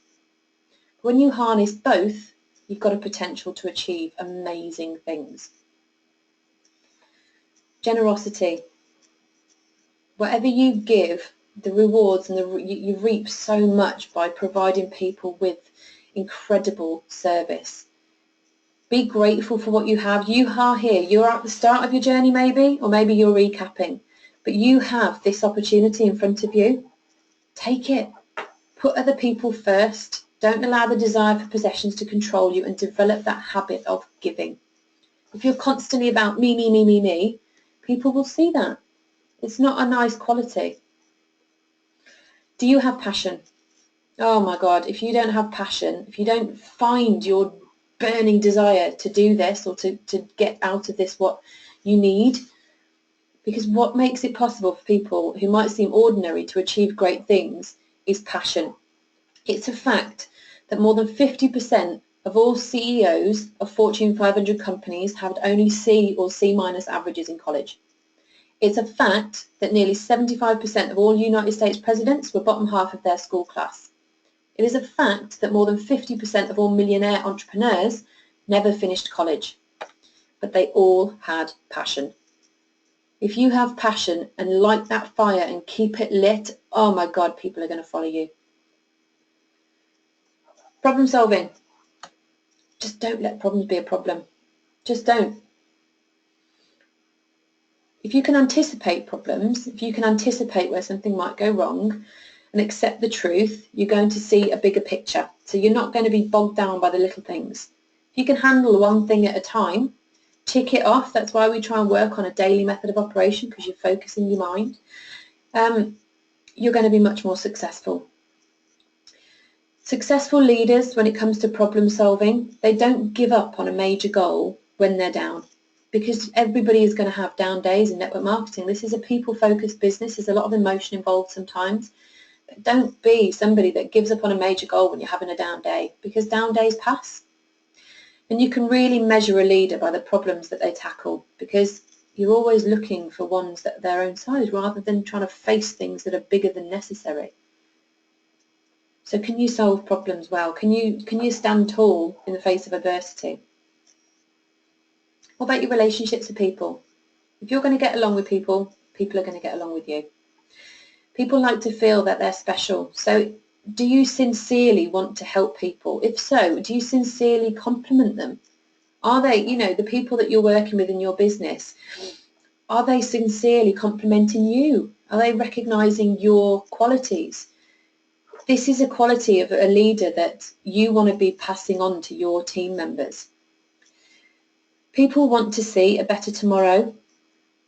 When you harness both, you've got a potential to achieve amazing things. Generosity. Whatever you give, the rewards and you reap so much by providing people with incredible service. Be grateful for what you have. You are here. You're at the start of your journey maybe, or maybe you're recapping, but you have this opportunity in front of you. Take it. Put other people first. Don't allow the desire for possessions to control you, and develop that habit of giving. If you're constantly about me, me, me, me, me, people will see that. It's not a nice quality. Do you have passion? Oh my God, if you don't have passion, if you don't find your burning desire to do this or to get out of this what you need, because what makes it possible for people who might seem ordinary to achieve great things is passion. It's a fact that more than 50% of all CEOs of Fortune 500 companies have only C or C- averages in college. It's a fact that nearly 75% of all United States presidents were bottom half of their school class. It is a fact that more than 50% of all millionaire entrepreneurs never finished college, but they all had passion. If you have passion and light that fire and keep it lit, oh my God, people are going to follow you. Problem solving. Just don't let problems be a problem. Just don't. If you can anticipate problems, if you can anticipate where something might go wrong and accept the truth, you're going to see a bigger picture. So you're not going to be bogged down by the little things. If you can handle one thing at a time, tick it off. That's why we try and work on a daily method of operation, because you're focusing your mind. You're going to be much more successful. Successful leaders, when it comes to problem solving, they don't give up on a major goal when they're down, because everybody is going to have down days in network marketing. This is a people-focused business. There's a lot of emotion involved sometimes. But don't be somebody that gives up on a major goal when you're having a down day, because down days pass. And you can really measure a leader by the problems that they tackle, because you're always looking for ones that are their own size rather than trying to face things that are bigger than necessary. So can you solve problems well? Can you stand tall in the face of adversity? What about your relationships with people? If you're going to get along with people, people are going to get along with you. People like to feel that they're special. So do you sincerely want to help people? If so, do you sincerely compliment them? Are they, the people that you're working with in your business, are they sincerely complimenting you? Are they recognizing your qualities? This is a quality of a leader that you want to be passing on to your team members. People want to see a better tomorrow.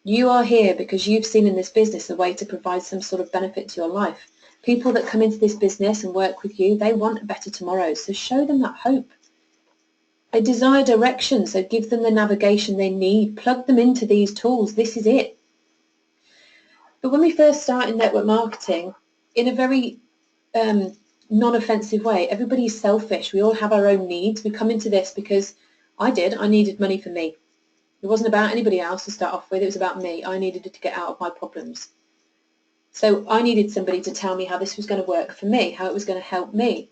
You are here because you've seen in this business a way to provide some sort of benefit to your life. People that come into this business and work with you, they want a better tomorrow, so show them that hope. They desire direction, so give them the navigation they need. Plug them into these tools. This is it. But when we first start in network marketing, in a very non-offensive way, everybody's selfish. We all have our own needs. We come into this because I needed money for me. It wasn't about anybody else to start off with. It was about me. I needed to get out of my problems. So I needed somebody to tell me how this was going to work for me, how it was going to help me.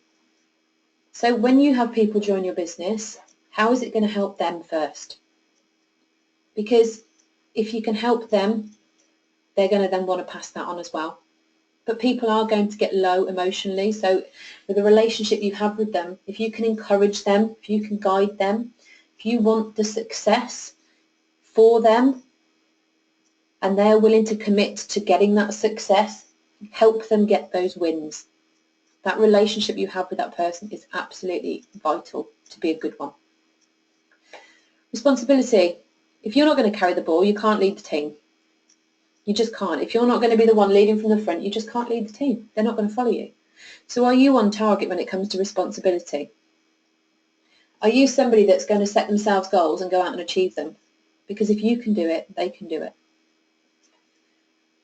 So when you have people join your business, how is it going to help them first? Because if you can help them, they're going to then want to pass that on as well. But people are going to get low emotionally. So with the relationship you have with them, if you can encourage them, if you can guide them, if you want the success for them and they're willing to commit to getting that success, help them get those wins. That relationship you have with that person is absolutely vital to be a good one. Responsibility. If you're not going to carry the ball, you can't lead the team. You just can't. If you're not going to be the one leading from the front, you just can't lead the team. They're not going to follow you. So are you on target when it comes to responsibility? Are you somebody that's going to set themselves goals and go out and achieve them? Because if you can do it, they can do it.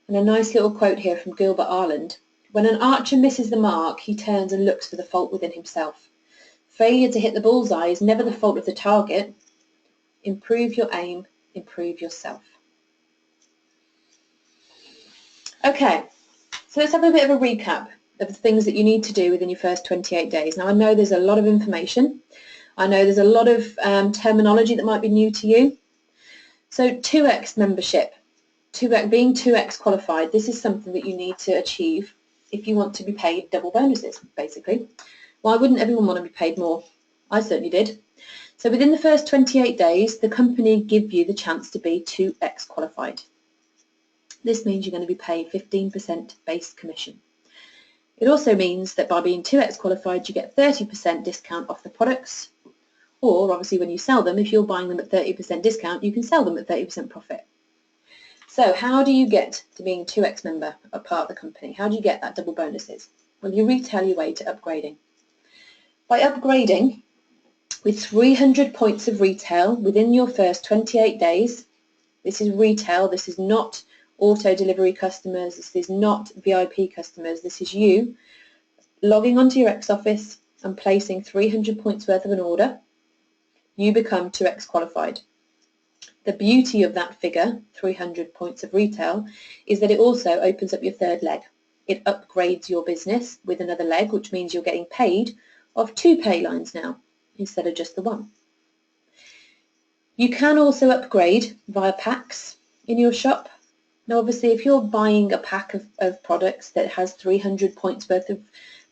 And a nice little quote here from Gilbert Ireland. When an archer misses the mark, he turns and looks for the fault within himself. Failure to hit the bullseye is never the fault of the target. Improve your aim, improve yourself. Okay, so let's have a bit of a recap of the things that you need to do within your first 28 days. Now I know there's a lot of information. I know there's a lot of terminology that might be new to you. So 2x membership, being 2x qualified, this is something that you need to achieve if you want to be paid double bonuses, basically. Why wouldn't everyone want to be paid more? I certainly did. So within the first 28 days, the company give you the chance to be 2x qualified. This means you're going to be paid 15% base commission. It also means that by being 2x qualified, you get 30% discount off the products, or obviously when you sell them, if you're buying them at 30% discount, you can sell them at 30% profit. So how do you get to being a 2x member, a part of the company? How do you get that double bonuses? Well, you retail your way to upgrading. By upgrading with 300 points of retail within your first 28 days, this is retail, this is not auto delivery customers, this is not VIP customers, this is you logging onto your X office and placing 300 points worth of an order, you become 2x qualified. The beauty of that figure, 300 points of retail, is that it also opens up your third leg. It upgrades your business with another leg, which means you're getting paid off 2 pay lines now instead of just the one. You can also upgrade via packs in your shop. Now obviously if you're buying a pack of products that has 300 points worth of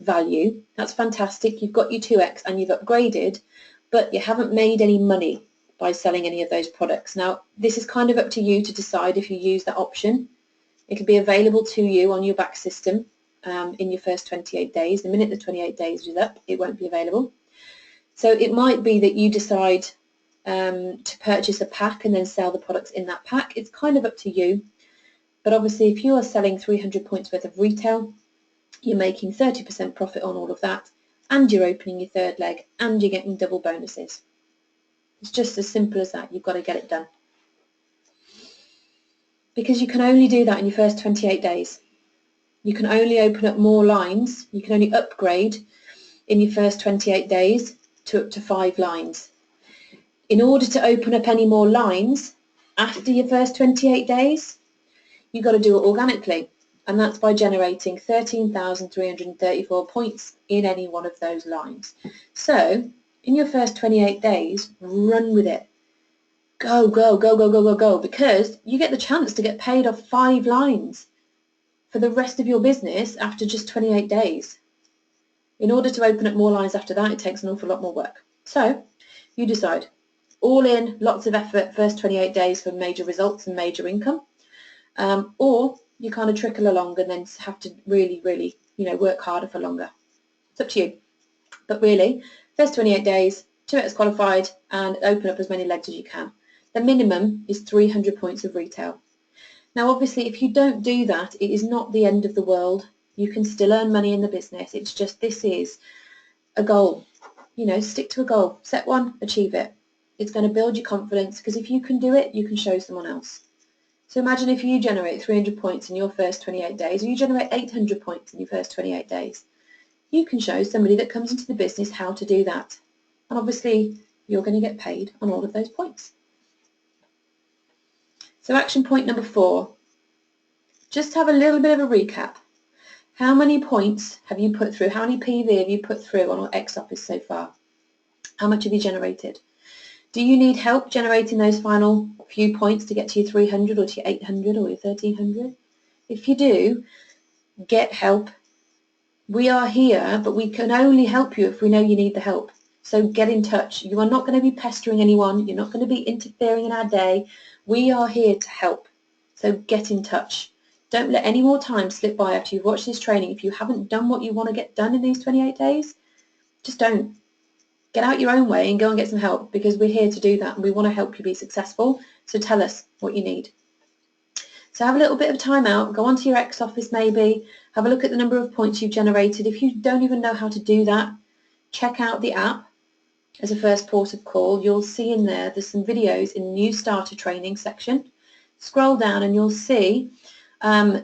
value, that's fantastic. You've got your 2x and you've upgraded, but you haven't made any money by selling any of those products. Now this is kind of up to you to decide if you use that option. It'll be available to you on your back system in your first 28 days. The minute the 28 days is up, it won't be available. So it might be that you decide to purchase a pack and then sell the products in that pack. It's kind of up to you. But obviously if you are selling 300 points worth of retail, you're making 30% profit on all of that, and you're opening your third leg, and you're getting double bonuses. It's just as simple as that. You've got to get it done. Because you can only do that in your first 28 days. You can only open up more lines. You can only upgrade in your first 28 days to up to 5 lines. In order to open up any more lines after your first 28 days, you've got to do it organically, and that's by generating 13,334 points in any one of those lines. So in your first 28 days, run with it. Go, go, go, go, go, go, go, because you get the chance to get paid off 5 lines for the rest of your business after just 28 days. In order to open up more lines after that, it takes an awful lot more work. So you decide. All in, lots of effort, first 28 days for major results and major income. Or you kind of trickle along and then have to really, really, work harder for longer. It's up to you. But really, first 28 days, 2x qualified, and open up as many legs as you can. The minimum is 300 points of retail. Now obviously if you don't do that, it is not the end of the world. You can still earn money in the business. It's just this is a goal. You know, stick to a goal. Set one, achieve it. It's going to build your confidence, because if you can do it, you can show someone else. So imagine if you generate 300 points in your first 28 days, or you generate 800 points in your first 28 days. You can show somebody that comes into the business how to do that. And obviously you're going to get paid on all of those points. So action point number 4, just have a little bit of a recap. How many points have you put through? How many PV have you put through on X-Office so far? How much have you generated? Do you need help generating those final few points to get to your 300 or to your 800 or your 1300? If you do, get help. We are here, but we can only help you if we know you need the help. So get in touch. You are not going to be pestering anyone. You're not going to be interfering in our day. We are here to help. So get in touch. Don't let any more time slip by after you've watched this training. If you haven't done what you want to get done in these 28 days, just don't. Get out your own way and go and get some help, because we're here to do that and we want to help you be successful. So tell us what you need. So have a little bit of time out, go onto your X-Office maybe, have a look at the number of points you've generated. If you don't even know how to do that, check out the app as a first port of call. You'll see in there's some videos in the new starter training section. Scroll down and you'll see a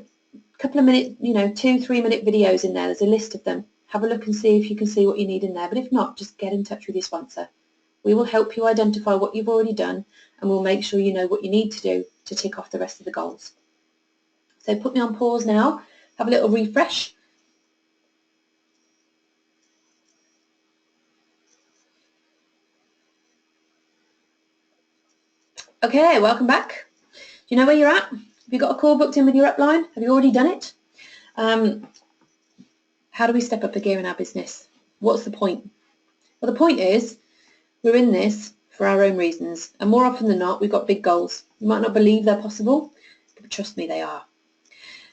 couple of minute, 2-3 minute videos in there. There's a list of them. Have a look and see if you can see what you need in there. But if not, just get in touch with your sponsor. We will help you identify what you've already done, and we'll make sure you know what you need to do to tick off the rest of the goals. So put me on pause now, have a little refresh. Okay, welcome back. Do you know where you're at? Have you got a call booked in with your upline? Have you already done it? How do we step up a gear in our business? What's the point? Well, the point is we're in this for our own reasons, and more often than not we've got big goals. You might not believe they're possible, but trust me, they are.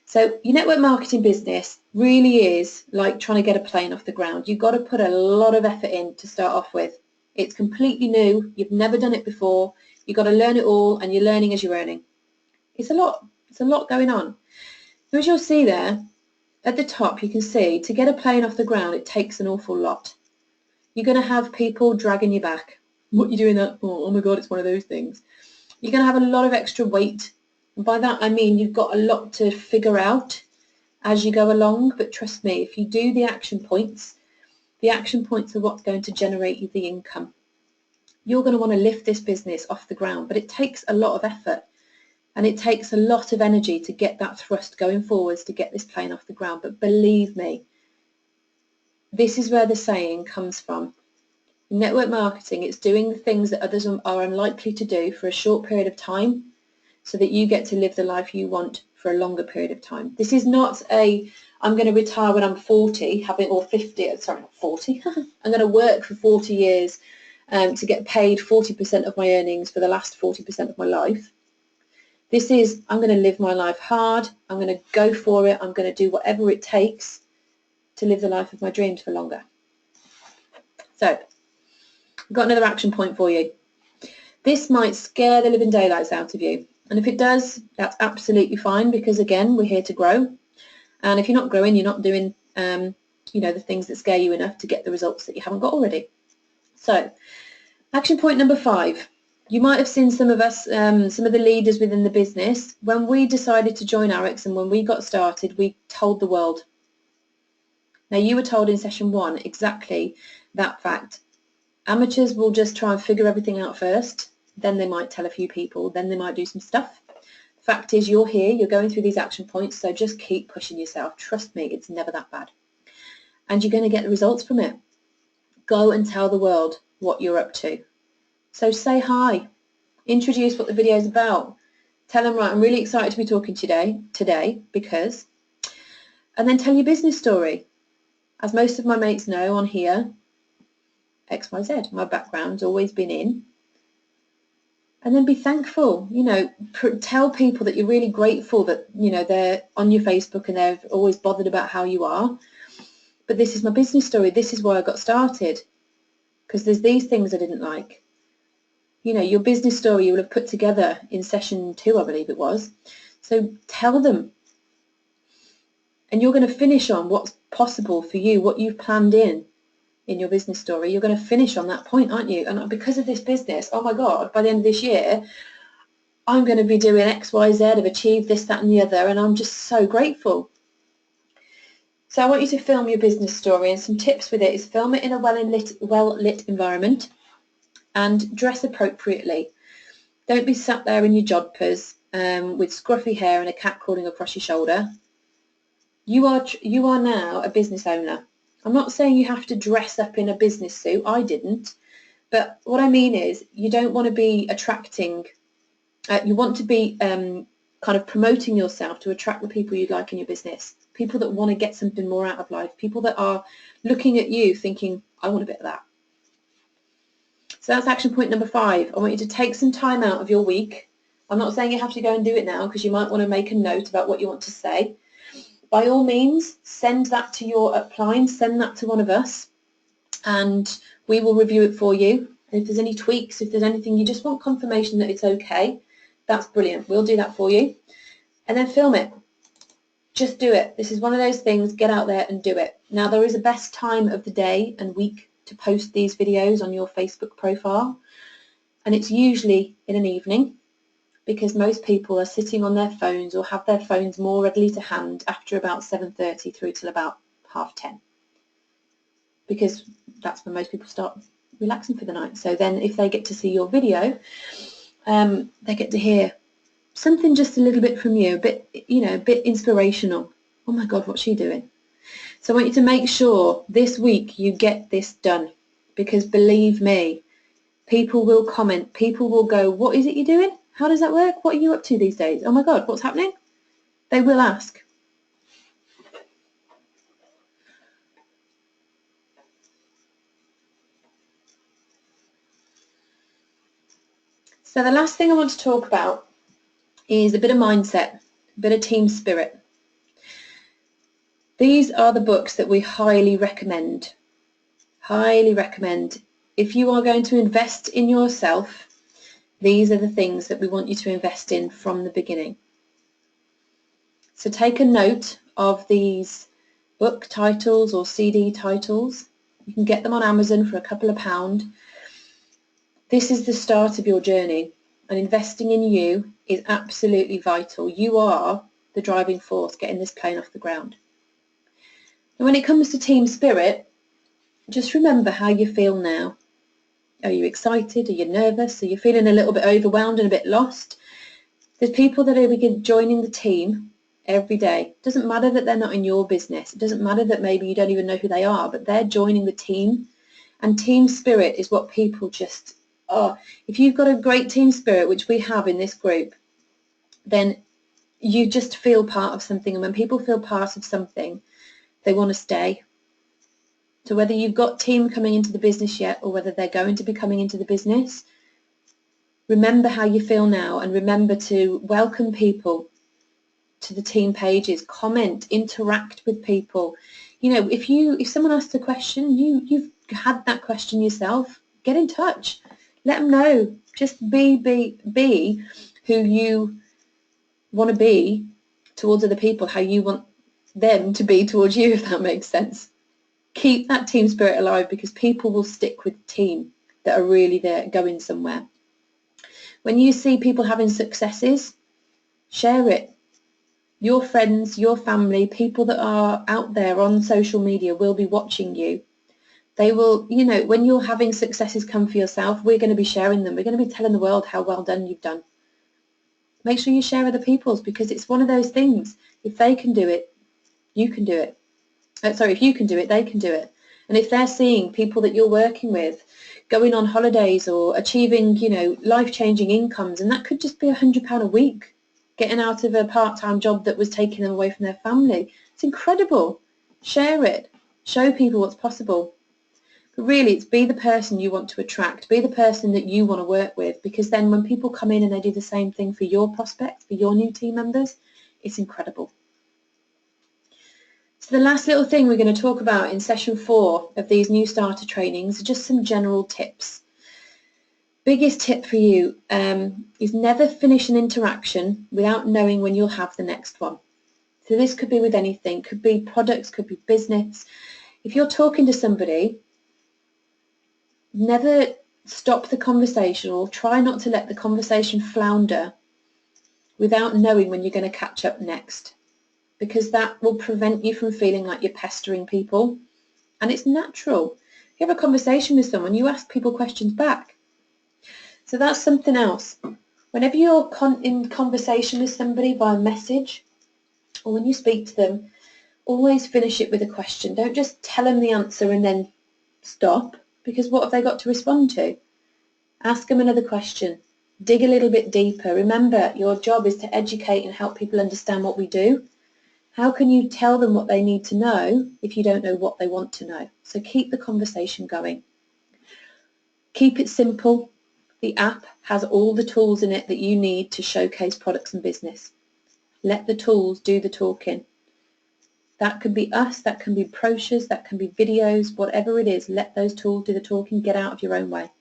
So your network marketing business really is like trying to get a plane off the ground. You've got to put a lot of effort in to start off with. It's completely new. You've never done it before. You've got to learn it all, and you're learning as you're earning. It's a lot. It's a lot going on. So as you'll see there, at the top you can see to get a plane off the ground it takes an awful lot. You're going to have people dragging you back. What are you doing that for? Oh my God, it's one of those things. You're going to have a lot of extra weight. And by that I mean you've got a lot to figure out as you go along. But trust me, if you do the action points are what's going to generate you the income. You're going to want to lift this business off the ground, but it takes a lot of effort. And it takes a lot of energy to get that thrust going forwards to get this plane off the ground. But believe me, this is where the saying comes from. In network marketing, it's doing the things that others are unlikely to do for a short period of time so that you get to live the life you want for a longer period of time. This is not I'm going to retire when I'm 40, or 50, sorry, not 40. I'm going to work for 40 years to get paid 40% of my earnings for the last 40% of my life. This is, I'm going to live my life hard, I'm going to go for it, I'm going to do whatever it takes to live the life of my dreams for longer. So, I've got another action point for you. This might scare the living daylights out of you. And if it does, that's absolutely fine, because again, we're here to grow. And if you're not growing, you're not doing the things that scare you enough to get the results that you haven't got already. So, action point number 5. You might have seen some of us, some of the leaders within the business, when we decided to join ARIX and when we got started, we told the world. Now you were told in session 1 exactly that fact. Amateurs will just try and figure everything out first, then they might tell a few people, then they might do some stuff. The fact is you're here, you're going through these action points, so just keep pushing yourself. Trust me, it's never that bad. And you're going to get the results from it. Go and tell the world what you're up to. So say hi, introduce what the video is about, tell them, right, I'm really excited to be talking today because, and then tell your business story. As most of my mates know on here, XYZ, my background's always been in. And then be thankful, tell people that you're really grateful that, they're on your Facebook and they're always bothered about how you are. But this is my business story, this is why I got started, because there's these things I didn't like. Your business story you will have put together in session 2, I believe it was. So tell them. And you're going to finish on what's possible for you, what you've planned in your business story. You're going to finish on that point, aren't you? And because of this business, oh my God, by the end of this year, I'm going to be doing X, Y, Z, I've achieved this, that and the other, and I'm just so grateful. So I want you to film your business story, and some tips with it is film it in a well-lit environment and dress appropriately. Don't be sat there in your jodhpurs with scruffy hair and a cat crawling across your shoulder. You are now a business owner. I'm not saying you have to dress up in a business suit. I didn't. But what I mean is you don't want to be attracting, you want to be kind of promoting yourself to attract the people you'd like in your business, people that want to get something more out of life, people that are looking at you thinking, I want a bit of that. So that's action point number 5. I want you to take some time out of your week. I'm not saying you have to go and do it now, because you might want to make a note about what you want to say. By all means, send that to your upline, send that to one of us, and we will review it for you. And if there's any tweaks, if there's anything you just want confirmation that it's okay, that's brilliant. We'll do that for you. And then film it. Just do it. This is one of those things, get out there and do it. Now, there is a best time of the day and week to post these videos on your Facebook profile, and it's usually in an evening, because most people are sitting on their phones or have their phones more readily to hand after about 7:30 through till about 10:30, because that's when most people start relaxing for the night. So then if they get to see your video, they get to hear something just a little bit from you, a bit, a bit inspirational. Oh my God, what's she doing? So I want you to make sure this week you get this done, because believe me, people will comment, people will go, what is it you're doing? How does that work? What are you up to these days? Oh my God, what's happening? They will ask. So the last thing I want to talk about is a bit of mindset, a bit of team spirit. These are the books that we highly recommend. Highly recommend. If you are going to invest in yourself, these are the things that we want you to invest in from the beginning. So take a note of these book titles or CD titles. You can get them on Amazon for a couple of £. This is the start of your journey, and investing in you is absolutely vital. You are the driving force getting this plane off the ground. And when it comes to team spirit, just remember how you feel now. Are you excited? Are you nervous? Are you feeling a little bit overwhelmed and a bit lost? There's people that are joining the team every day. It doesn't matter that they're not in your business. It doesn't matter that maybe you don't even know who they are, but they're joining the team. And team spirit is what people just, if you've got a great team spirit, which we have in this group, then you just feel part of something. And when people feel part of something, they want to stay. So whether you've got team coming into the business yet, or whether they're going to be coming into the business, remember how you feel now, and remember to welcome people to the team pages, comment, interact with people. If someone asks a question, you've had that question yourself, get in touch. Let them know. Just be who you want to be towards other people, how you want them to be towards you, if that makes sense. Keep that team spirit alive, because people will stick with the team that are really there, going somewhere. When you see people having successes, share it. Your friends, your family, people that are out there on social media will be watching you. They will, when you're having successes come for yourself, we're going to be sharing them. We're going to be telling the world how well done you've done. Make sure you share other people's, because it's one of those things. If they can do it, you can do it. If you can do it, they can do it. And if they're seeing people that you're working with going on holidays or achieving, life-changing incomes, and that could just be £100 a week, getting out of a part-time job that was taking them away from their family. It's incredible. Share it. Show people what's possible. But really, it's be the person you want to attract. Be the person that you want to work with, because then when people come in and they do the same thing for your prospects, for your new team members, it's incredible. So the last little thing we're going to talk about in session 4 of these new starter trainings are just some general tips. biggest tip for you is never finish an interaction without knowing when you'll have the next one. So this could be with anything, could be products, could be business. If you're talking to somebody, never stop the conversation or try not to let the conversation flounder without knowing when you're going to catch up next, because that will prevent you from feeling like you're pestering people. And it's natural. If you have a conversation with someone, you ask people questions back. So that's something else. Whenever you're in conversation with somebody via message or when you speak to them, always finish it with a question. Don't just tell them the answer and then stop, because what have they got to respond to? Ask them another question. Dig a little bit deeper. Remember, your job is to educate and help people understand what we do. How can you tell them what they need to know if you don't know what they want to know? So keep the conversation going. Keep it simple. The app has all the tools in it that you need to showcase products and business. Let the tools do the talking. That could be us, that can be brochures, that can be videos, whatever it is. Let those tools do the talking. Get out of your own way.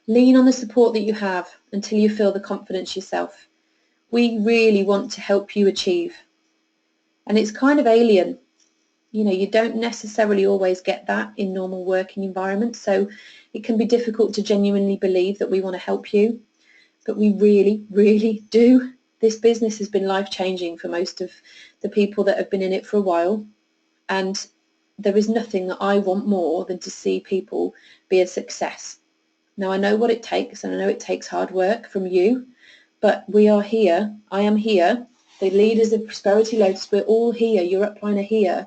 Lean on the support that you have until you feel the confidence yourself. We really want to help you achieve. And it's kind of alien. You know, you don't necessarily always get that in normal working environments, so it can be difficult to genuinely believe that we want to help you, but we really, really do. This business has been life-changing for most of the people that have been in it for a while, and there is nothing that I want more than to see people be a success. Now, I know what it takes, and I know it takes hard work from you, but we are here. I am here. The leaders of Prosperity Lotus, we're all here. Your upline are here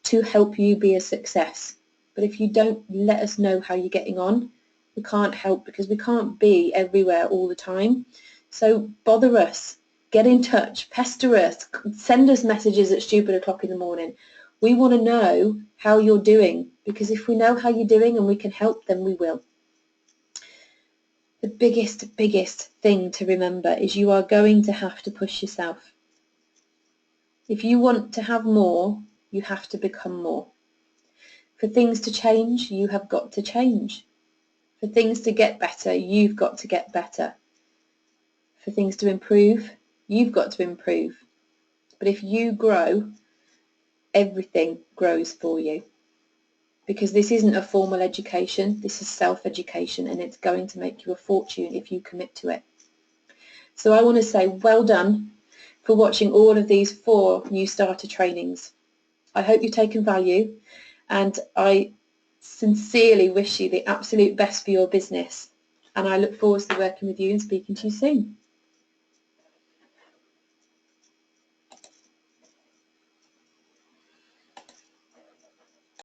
to help you be a success. But if you don't let us know how you're getting on, we can't help, because we can't be everywhere all the time. So bother us, get in touch, pester us, send us messages at stupid o'clock in the morning. We want to know how you're doing, because if we know how you're doing and we can help, then we will. The biggest thing to remember is you are going to have to push yourself. If you want to have more, you have to become more. For things to change, you have got to change. For things to get better, you've got to get better. For things to improve, you've got to improve. But if you grow, everything grows for you. Because this isn't a formal education, this is self-education, and it's going to make you a fortune if you commit to it. So I want to say well done for watching all of these 4 new starter trainings. I hope you've taken value, and I sincerely wish you the absolute best for your business, and I look forward to working with you and speaking to you soon.